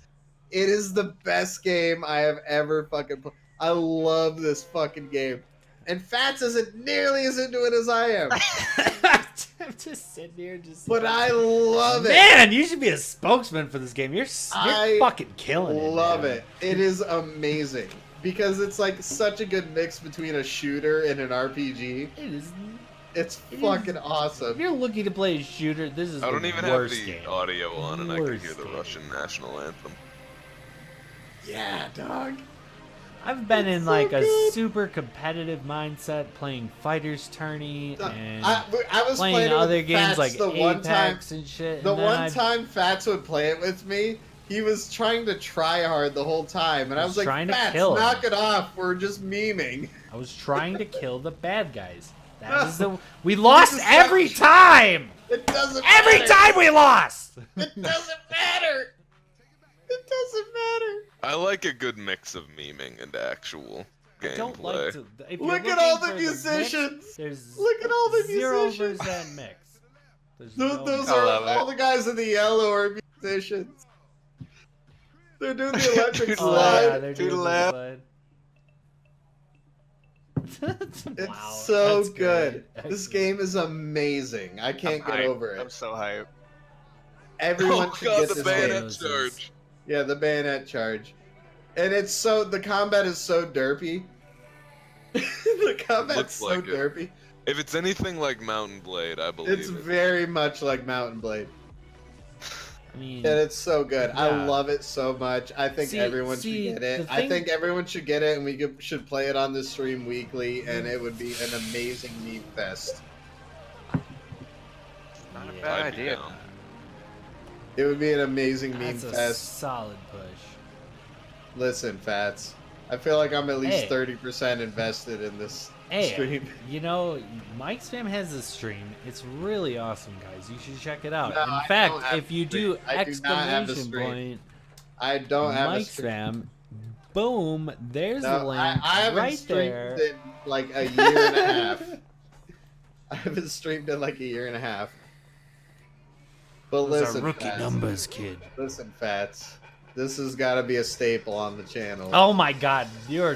It is the best game I have ever fucking played. I love this fucking game. And Fats isn't nearly as into it as I am. I'm just sitting here, just. But I love it. Man, you should be a spokesman for this game. You're I fucking killing it. Love man. it. It is amazing. Because it's like such a good mix between a shooter and an RPG. It is. It's It fucking If awesome. you're looking to play a shooter, this is I don't the even have worst the game. audio on, and I can Worst hear the game. Russian national anthem. Yeah, dog. I've been in It's so like a good. super competitive mindset, playing Fighters Tourney and I was playing playing it with other games Fats like the one time. Apex and shit. The and then one time Fats would play it with me, he was trying to try hard the whole time, and I was like, trying to Fats, kill him. knock it off. We're just memeing. I was trying to kill the bad guys. That is the we lost is every such- time. It doesn't Every matter. time we lost. It doesn't matter. It doesn't matter. I like a good mix of memeing and actual I gameplay. don't like to. If you're Look at all looking the for mix, musicians. there's Look at all the 0% musicians. mix. There's Those, no those mix. are love it. all the guys in the yellow are musicians. They're doing the electric To the Oh, slide. yeah, they're To the doing left. slide. It's Wow, so that's good. great. This game is amazing. I can't get hyped. over I'm it. so hyped. Everyone Oh should god, get the this bayonet game. charge. Yeah, the bayonet charge. And it's so the combat is so derpy. The combat's Looks so like it. derpy. If it's anything like Mountain Blade, I believe It's it. very much like Mountain Blade. I mean, And it's so good. I Yeah. love it so much. I think See- everyone see, should get it. the I thing- think everyone should get it, and we should play it on the stream weekly, and it would be an amazing meme fest. Not a Yeah. bad I'd be idea. down. It would be an amazing meme that's a fest. solid push. Listen, Fats. I feel like I'm at least Hey. 30% invested in this Hey, stream. you know, MicSpam has a stream. It's really awesome, guys. You should check it out. No, In I fact, don't have if you a do stream. I do not have a exclamation stream. point I don't have a stream. MicSpam, boom, there's the No, link I haven't right streamed there. in like a year and a half. I haven't streamed in like a year and a half. But Those listen, are rookie Fats. numbers, kid. Listen, Fats. This has got to be a staple on the channel. Oh my God, your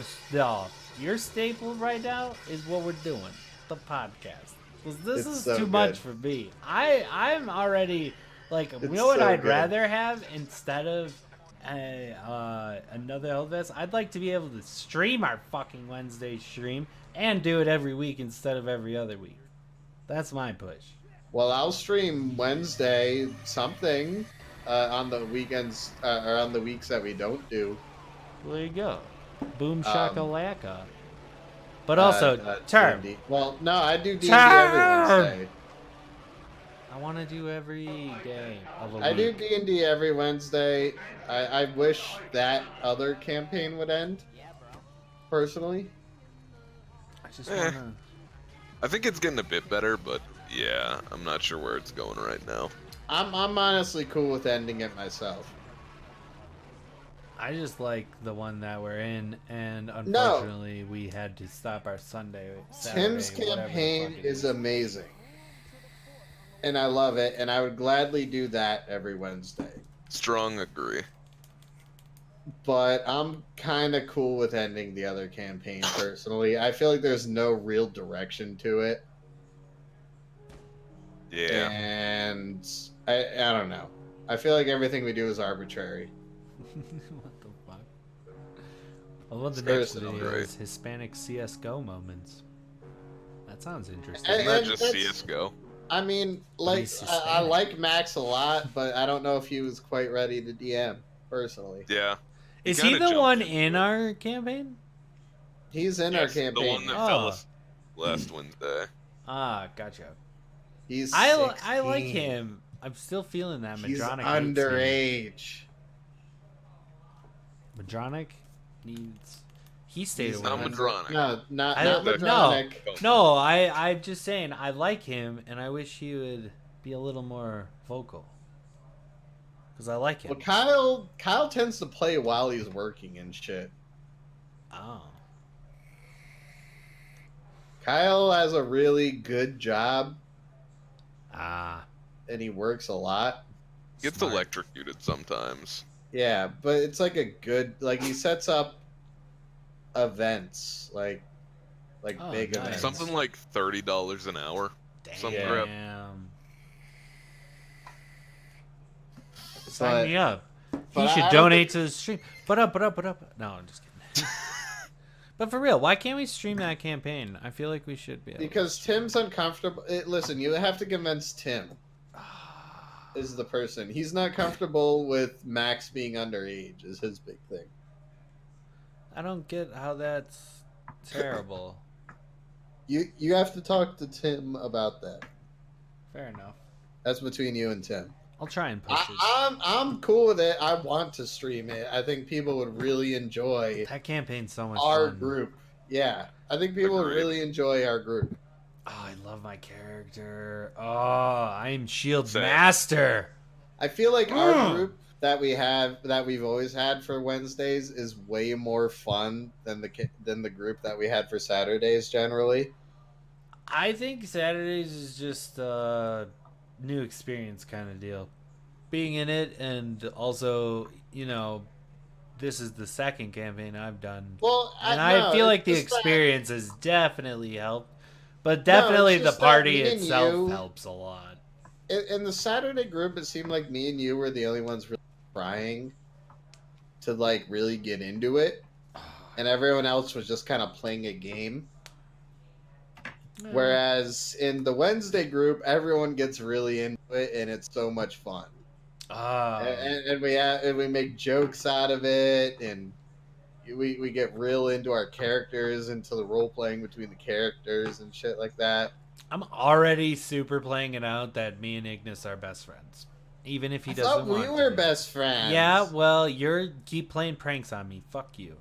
staple right now is what we're doing, the podcast. 'Cause this It's is so too much good. for me. I'm already like, you It's know what so I'd good. rather have instead of another Hellfest? I'd like to be able to stream our fucking Wednesday stream and do it every week instead of every other week. That's my push. Well, I'll stream Wednesday something on the weekends or on the weeks that we don't do. There you go. Boom Um, shakalaka. But also, Term. D&D. Well, no, I do D&D Term! every Wednesday. I want to do every day of a week. I do D&D every Wednesday. I wish that other campaign would end. Personally, I just Eh. want to. I think it's getting a bit better, but yeah, I'm not sure where it's going right now. I'm honestly cool with ending it myself. I just like the one that we're in, and unfortunately, we had to stop our Sunday. Tim's Saturday, whatever the campaign fuck it is amazing, and I love it, and I would gladly do that every Wednesday. Strong agree. But I'm kind of cool with ending the other campaign personally. I feel like there's no real direction to it, Yeah. and I don't know. I feel like everything we do is arbitrary. What the fuck? I love the It's next personal, video right? is Hispanic CS:GO moments. That sounds interesting. And- Isn't that and just that's- CS:GO? I mean, like, he's I Hispanic. like Max a lot, but I don't know if he was quite ready to DM, personally. Yeah. Is he kinda the jumped one into in it. our campaign? He's in our Yes, the campaign. one that Oh. fell us last Wednesday. Ah, gotcha. He's I like 16. him. I'm still feeling that. He's Madronic hates me. underage. Madronic needs. He stayed He's away. not from me. Madronic. No, not I don't- Madronic. No, I'm just saying I like him, and I wish he would be a little more vocal. Because I like him. Well, Kyle tends to play while he's working and shit. Oh. Kyle has a really good job, Ah. and he works a lot. Gets Smart. electrocuted sometimes. Yeah, but it's like a good, like, he sets up events, like Oh, big nice. events. Something like $30 an hour. Some crap. Damn. But- Sign me up. He but should I don't donate to the stream. But up. No, I'm just kidding. But for real, why can't we stream that campaign? I feel like we should be able Because Tim's uncomfortable. Listen, you have to convince Tim. Is the person. He's not comfortable with Max being underage, is his big thing. I don't get how that's terrible. You have to talk to Tim about that. Fair enough. That's between you and Tim. I'll try and push it. I'm cool with it. I want to stream it. I think people would really enjoy That campaign's so much our fun. group. Yeah, I think people would Agreed. really enjoy our group. Oh, I love my character. Oh, I'm Shield Same. Master. I feel like our group that we've always had for Wednesdays is way more fun than the group that we had for Saturdays generally. I think Saturdays is just a new experience kind of deal. Being in it, and also, this is the second campaign I've done. Well, And I feel like the it's just that- experience has definitely helped. But definitely the just that party me and itself you- helps a lot. in the Saturday group, it seemed like me and you were the only ones really trying to like really get into it, and everyone else was just kind of playing a game. Whereas in the Wednesday group, everyone gets really into it, and it's so much fun. And we make jokes out of it, and we get real into our characters, into the role playing between the characters and shit like that. I'm already super playing it out that me and Ignis are best friends. Even if he I doesn't thought want we to were be. best friends. Yeah, well, you're keep playing pranks on me. Fuck you.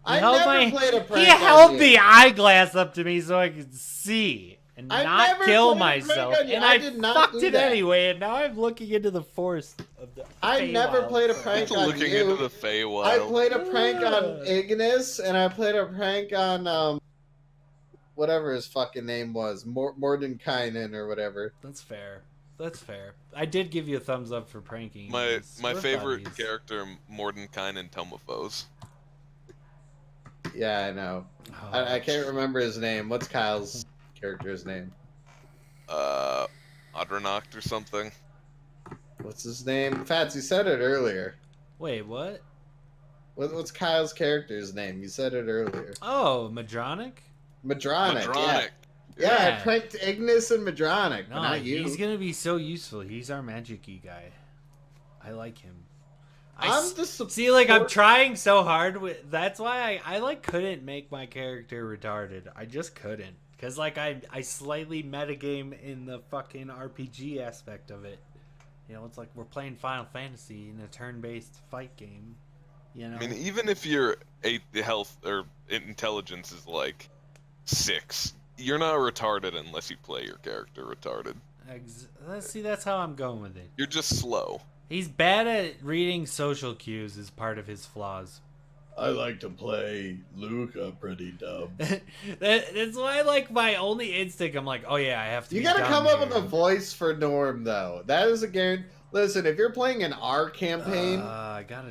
I held never played a prank He on held you. the eyeglass up to me so I could see and I not never kill played a prank myself. on you. And I I did not fucked do it that. anyway, and now I'm looking into the forest of the I never Feywild. played a prank on Looking you. into the Feywild. I played a prank on Ignis, and I played a prank on whatever his fucking name was, Mordenkainen or whatever. That's fair. That's fair. I did give you a thumbs up for pranking. My Ignis. We're favorite buddies. character, Mordenkainen Telmophos. Yeah, I know. Oh, I can't remember his name. What's Kyle's character's name? Adrenacht or something. What's his name? Fats, you said it earlier. Wait, what? What's Kyle's character's name? You said it earlier. Oh, Madronic? Madronic. Madronic. Yeah, Yeah. I pranked Ignis and Madronic, but No, not you. he's gonna be so useful. He's our magic-y guy. I like him. I'm the See, like, I'm support- trying so hard with. That's why I like couldn't make my character retarded. I just couldn't, cause like I slightly metagame in the fucking RPG aspect of it. It's like we're playing Final Fantasy in a turn-based fight game. I mean, even if your health or intelligence is like 6, you're not retarded unless you play your character retarded. Let's see. That's how I'm going with it. You're just slow. He's bad at reading social cues as part of his flaws. I like to play Luca pretty dumb. That's why, like, my only instinct, I'm like, oh yeah, I have to. You be gotta dumb come up here. with a voice for Norm, though. That is a guarantee. Listen, if you're playing in our campaign, I gotta.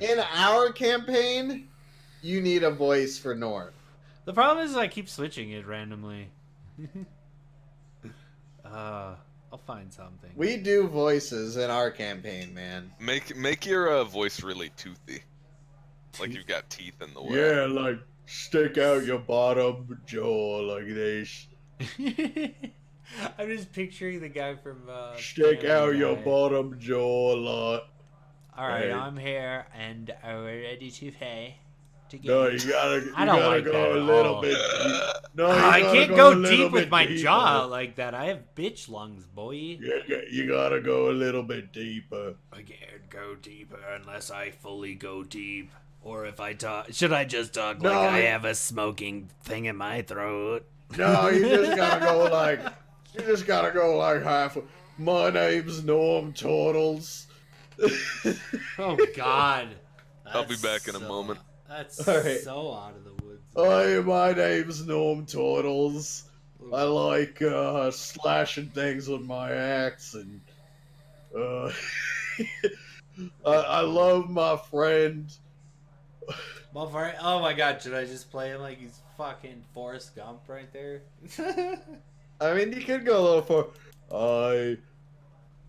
you need a voice for Norm. The problem is I keep switching it randomly. I'll find something. We do voices in our campaign, man. Make your voice really toothy, like you've got teeth in the way. Yeah, like stick out your bottom jaw like this. I'm just picturing the guy from Stick Family out your Guy. bottom jaw a lot. All right, Hey. I'm here and we're ready to pay. To get No, you gotta I don't like go that a at little all. bit deep. No, I you gotta can't a go little deep with bit my deeper. jaw out like that. I have bitch lungs, boy. You gotta go a little bit deeper. I can't go deeper unless I fully go deep. Or if I talk, should I just talk No, like I you- have a smoking thing in my throat? No, you just gotta go like half. My name's Norm Turtles. Oh God. I'll be That's back in a so- moment. That's All right. so out of the woods. Hi, my name's Norm Turtles. I like slashing things with my axe, and I love my friend. Motherfucker. Oh my God, should I just play him like he's fucking Forrest Gump right there? I mean, you could go a little for. Hi,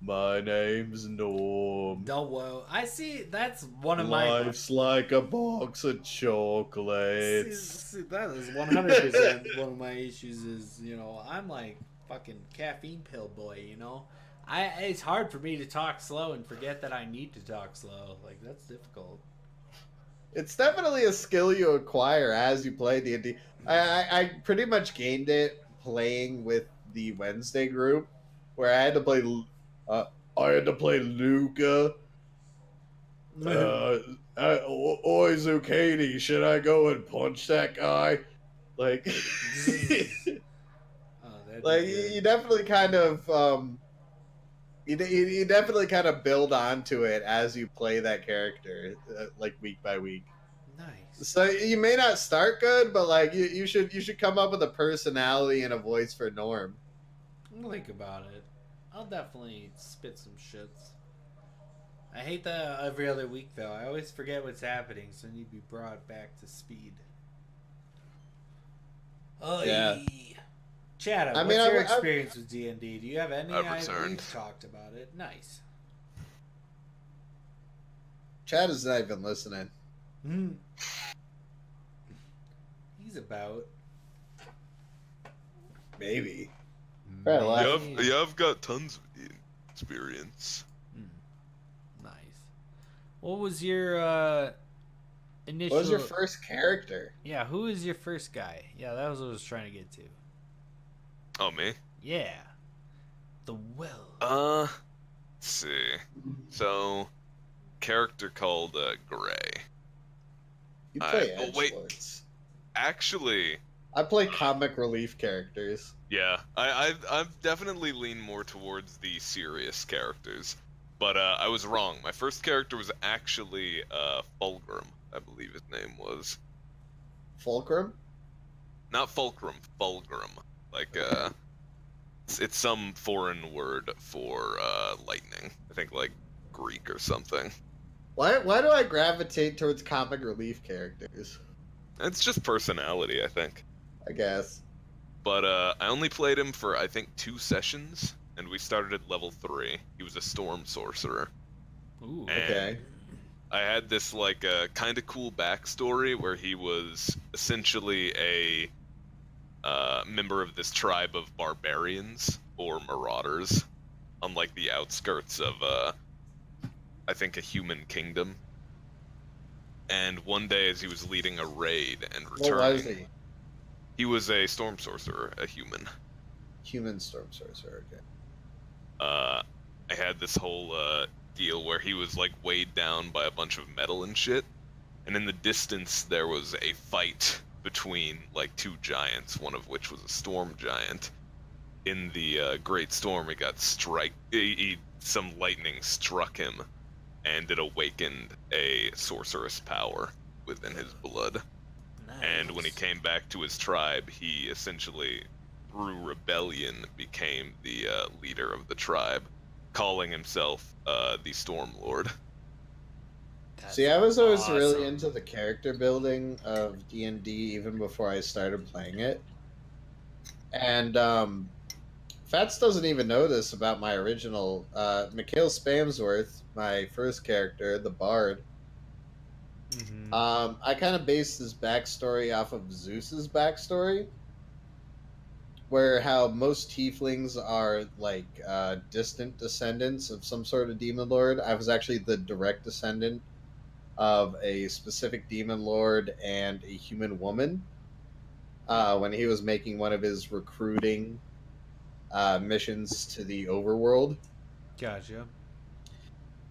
my name's Norm. No, whoa. I see. That's one of my. Life's like a box of chocolates. See, that is 100% one of my issues. Is I'm like fucking caffeine pill boy. It's hard for me to talk slow and forget that I need to talk slow. Like that's difficult. It's definitely a skill you acquire as you play D&D. I pretty much gained it playing with the Wednesday group, where I had to play. I had to play Luca. Oi, Zucchini, should I go and punch that guy? Like, you definitely kind of you definitely kind of build onto it as you play that character, like week by week. Nice. So you may not start good, but like you should come up with a personality and a voice for Norm. I'll think about it. I'll definitely spit some shits. I hate that every other week though. I always forget what's happening, so I need to be brought back to speed. Oh Yeah. Chatta, I what's mean, your I- experience with D&D? Do you have any? I've returned. We've talked about it. Nice. Chad is not even listening. He's about. Maybe. Maybe. Yeah, I've got tons of experience. Nice. What was your initial? What was your first character? Yeah, who was your first guy? Yeah, that was what I was trying to get to. Oh, me? Yeah. The Will. Let's see. So, character called Gray. You play oh, wait. edgelords. Actually, I play comic relief characters. yeah, I've definitely leaned more towards the serious characters, but I was wrong. My first character was actually Fulgrim, I believe his name was. Fulcrum? Not Fulcrum, Fulgrim. Like it's some foreign word for lightning. I think like Greek or something. Why do I gravitate towards comic relief characters? It's just personality, I think. I guess. But I only played him for I think 2 sessions, and we started at level 3. He was a storm sorcerer. Ooh. And Okay. I had this like kind of cool backstory where he was essentially a member of this tribe of barbarians or marauders on like the outskirts of I think a human kingdom. And one day as he was leading a raid and returning, What was he? he was a storm sorcerer, a human. Human storm sorcerer. Okay. I had this whole deal where he was like weighed down by a bunch of metal and shit, and in the distance there was a fight between like 2 giants, one of which was a storm giant. In the great storm, some lightning struck him, and it awakened a sorceress power within his blood. Nice. And when he came back to his tribe, he essentially, through rebellion, became the leader of the tribe, calling himself the Storm Lord. That's See, I was always awesome. really into the character building of D&D even before I started playing it. And Fats doesn't even know this about my original Mikhail Spamsworth, my first character, the Bard. Mm-hmm. I kind of based his backstory off of Zeus's backstory, where how most tieflings are like distant descendants of some sort of demon lord. I was actually the direct descendant of a specific demon lord and a human woman when he was making one of his recruiting missions to the overworld. Gotcha.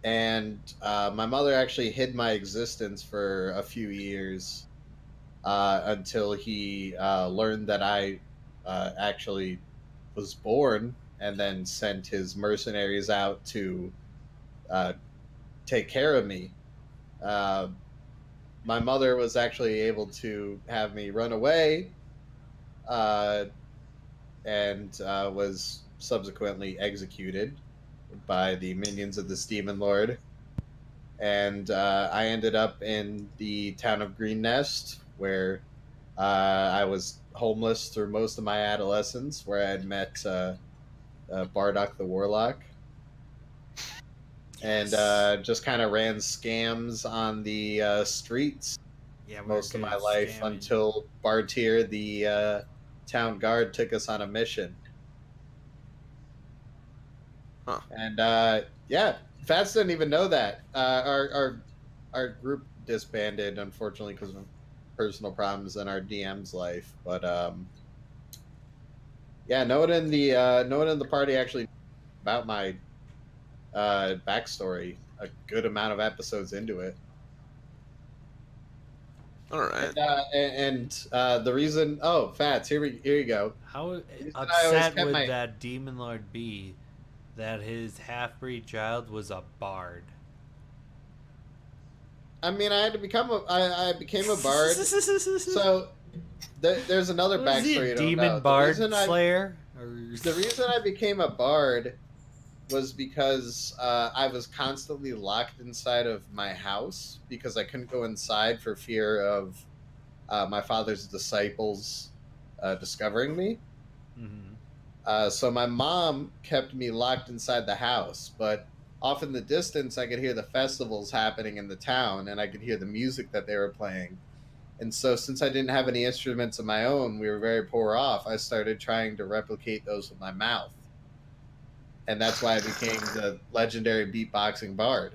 And my mother actually hid my existence for a few years until he learned that I actually was born, and then sent his mercenaries out to take care of me. Uh, my mother was actually able to have me run away uh, and was subsequently executed by the minions of this demon lord. And I ended up in the town of Green Nest, where I was homeless through most of my adolescence, where I had met Bardock the Warlock, and just kind of ran scams on the streets Yeah, we're most of good my at life scamming. until Bartier, the town guard, took us on a mission. Huh. And yeah, Fats didn't even know that. Our group disbanded, unfortunately, because of personal problems in our DM's life. But yeah, no one in the party actually knew about my backstory a good amount of episodes into it. All right. And the reason, Fats, here you go. How The reason I always upset kept would my- that demon lord be that his half-breed child was a bard? I mean, I became a bard. So there's another Was he backstory a you don't demon know. bard slayer? The reason I became a bard was because I was constantly locked inside of my house because I couldn't go inside for fear of my father's disciples discovering me. Mm-hmm. So my mom kept me locked inside the house, but off in the distance, I could hear the festivals happening in the town, and I could hear the music that they were playing. And so, since I didn't have any instruments of my own, we were very poor off. I started trying to replicate those with my mouth, and that's why I became the legendary beatboxing bard.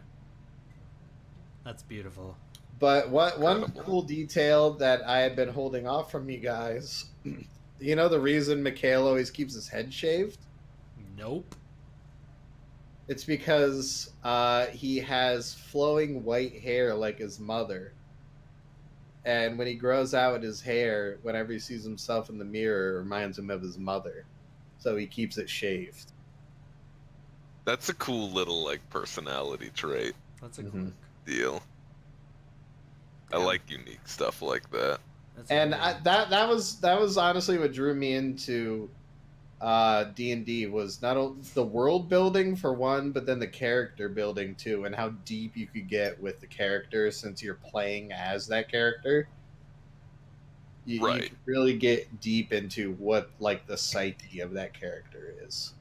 That's beautiful. But one Incredible. cool detail that I had been holding off from you guys, you know, the reason Mikhail always keeps his head shaved? Nope. It's because he has flowing white hair like his mother. And when he grows out his hair, whenever he sees himself in the mirror, it reminds him of his mother. So he keeps it shaved. That's a cool little like personality trait That's a Mhm. quirk. deal. I Yeah. like unique stuff like that. That's a And good- that was honestly what drew me into D&D, was not only the world building for one, but then the character building too, and how deep you could get with the character since you're playing as that character. You Right. could really get deep into what like the psyche of that character is.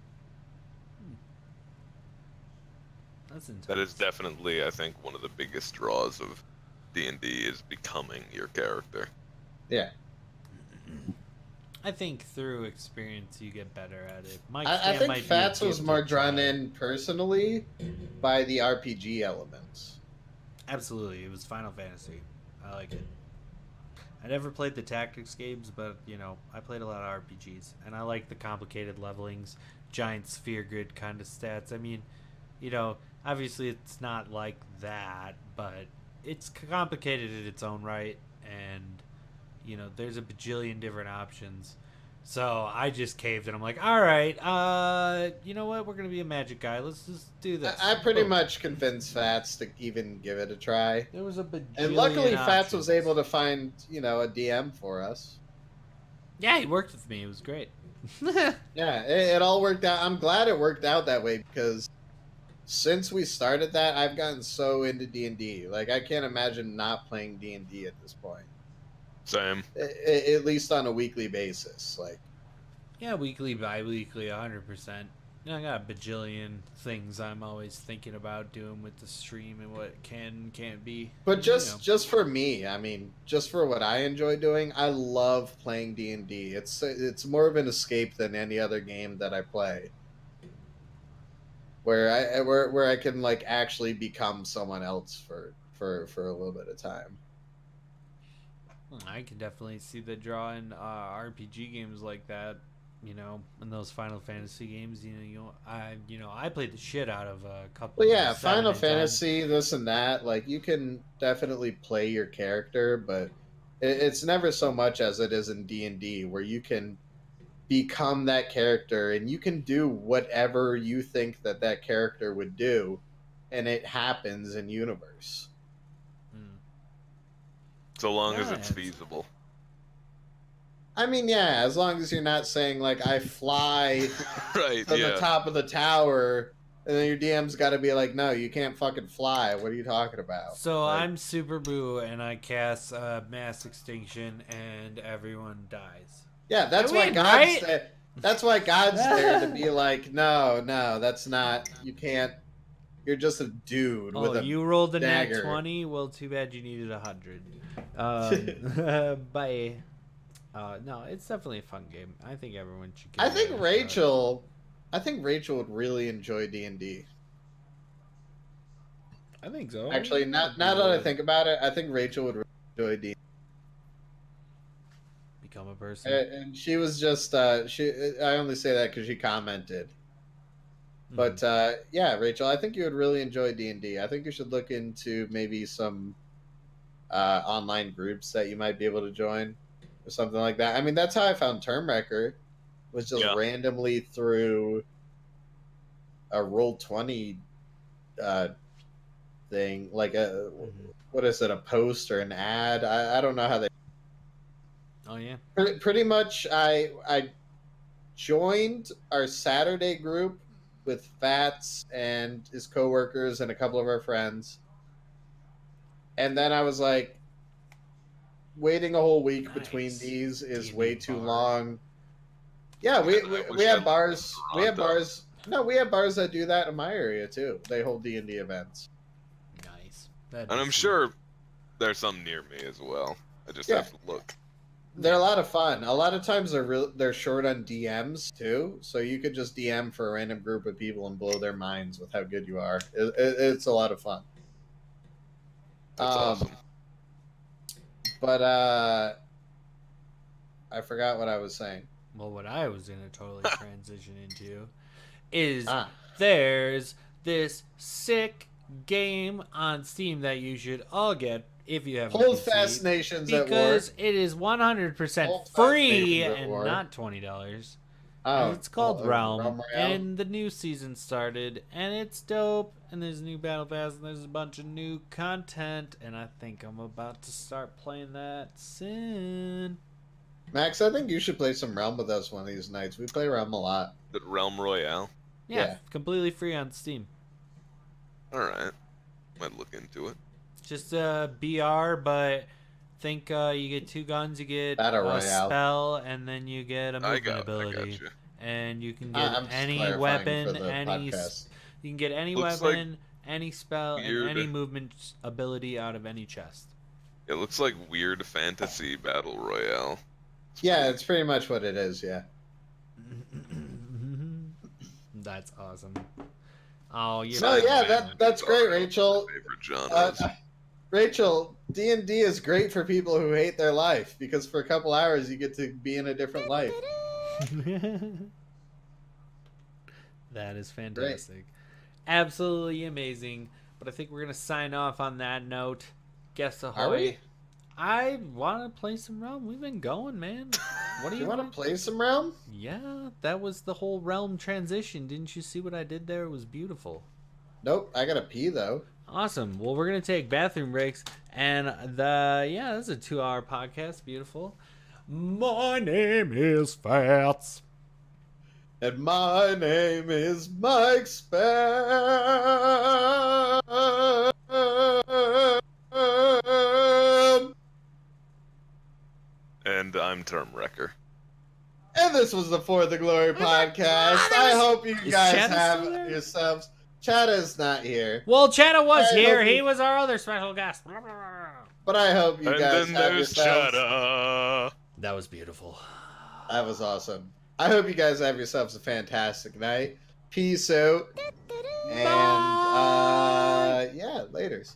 That's intense. That is definitely, I think, one of the biggest draws of D&D is becoming your character. Yeah. I think through experience you get better at it. I think Fats was more drawn in personally by the RPG elements. Absolutely, it was Final Fantasy. I like it. I never played the tactics games, but you know, I played a lot of RPGs, and I like the complicated levelings, giant sphere grid kind of stats. I mean, you know, obviously it's not like that, but it's complicated in its own right, and you know, there's a bajillion different options. So I just caved, and I'm like, all right, you know what? We're gonna be a magic guy. Let's just do this. I pretty Boom. much convinced Fats to even give it a try. There was a bajillion And luckily, Fats was options. able to find, you know, a DM for us. Yeah, he worked with me. It was great. Yeah, it all worked out. I'm glad it worked out that way because since we started that, I've gotten so into D&D. Like, I can't imagine not playing D&D at this point. Same. At least on a weekly basis. Like, Yeah, weekly, bi-weekly, 100%. I got a bajillion things I'm always thinking about doing with the stream and what can and can't be. But And, just for me, I mean, just for what I enjoy doing, I love playing D&D. It's more of an escape than any other game that I play. Where I can like actually become someone else for a little bit of time. I can definitely see the draw in RPG games like that. In those Final Fantasy games, I played the shit out of a couple. Well, yeah, of 7 Final and 10. Fantasy, this and that. Like you can definitely play your character, but it's never so much as it is in D&D, where you can become that character and you can do whatever you think that character would do, and it happens in universe. So long as Yeah, it's feasible. I mean, yeah, as long as you're not saying like I fly Right, to yeah. the top of the tower, and then your DM's got to be like, no, you can't fucking fly. What are you talking about? So Like, I'm Super Boo and I cast mass extinction and everyone dies. yeah, that's I why win, God's right? there. That's why God's there to be like, no, that's not. You can't. You're just a dude with a You rolled a nat dagger. 20? Well, too bad you needed 100. Bye. No, it's definitely a fun game. I think everyone should give I it think a shot. Rachel would really enjoy D&D. I think so. Actually, now that I think about it, I think Rachel would really enjoy D&D. Become a person. And she was just I only say that because she commented. But yeah, Rachel, I think you would really enjoy D&D. I think you should look into maybe some online groups that you might be able to join or something like that. I mean, that's how I found Termwrecker, was just randomly through a Roll20 thing, like what is it, a post or an ad? I don't know how they. Oh yeah. Pretty much, I joined our Saturday group with Fats and his coworkers and a couple of our friends, and then I was like, waiting a whole week between these is D&D way too bar. long. Yeah, we have bars. We have Toronto. bars. No, we have bars that do that in my area too. They hold D&D events. Nice. And I'm sure there's some near me as well. I just Yeah. have to look. They're a lot of fun. A lot of times they're short on DMs too, so you could just DM for a random group of people and blow their minds with how good you are. It's a lot of fun. That's awesome. But I forgot what I was saying. Well, what I was going to totally transition into is Ah. there's this sick game on Steam that you should all get if you have a Hold PC, fast nations at war. because it is 100% Hold fast free nations at and war. not $20. Oh, It's called Realm, Royale? and the new season started, and it's dope, and there's a new battle pass, and there's a bunch of new content, and I think I'm about to start playing that soon. Max, I think you should play some Realm with us one of these nights. We play Realm a lot. The Realm Royale. Yeah, completely free on Steam. Alright. Might look into it. Just BR, but think you get 2 guns, you get Battle a Royale. spell, and then you get a I movement got ability. you. And you can I'm get just any clarifying weapon, for the any podcast. you can get any Looks weapon, any spell, weird. and any movement ability out of any chest. It looks like weird fantasy battle royale. Yeah, it's pretty much what it is. Yeah. That's awesome. Oh, you No, yeah, that's great, Rachel. Favorite genres. Rachel, D&D is great for people who hate their life because for a couple hours you get to be in a different life. That is fantastic. Absolutely amazing. But I think we're going to sign off on that note. Guess ahoy. Are we? I want to play some Realm. We've been going, man. What do Do you you want to play some Realm? Yeah, that was the whole Realm transition. Didn't you see what I did there? It was beautiful. Nope, I gotta pee though. Awesome. Well, we're going to take bathroom breaks. And this is a 2-hour podcast. Beautiful. My name is Fats. And my name is MicSpam. And I'm Termwrecker. And this was the For the Glory podcast. I hope you Is guys Chatta have still there? yourselves. Chatta's not here, Well, Chatta was I here. hope He you- was our other special guest. but I hope you And guys then have there's yourselves. Chatta. That was beautiful. That was awesome. I hope you guys have yourselves a fantastic night. Peace out. And yeah, laters.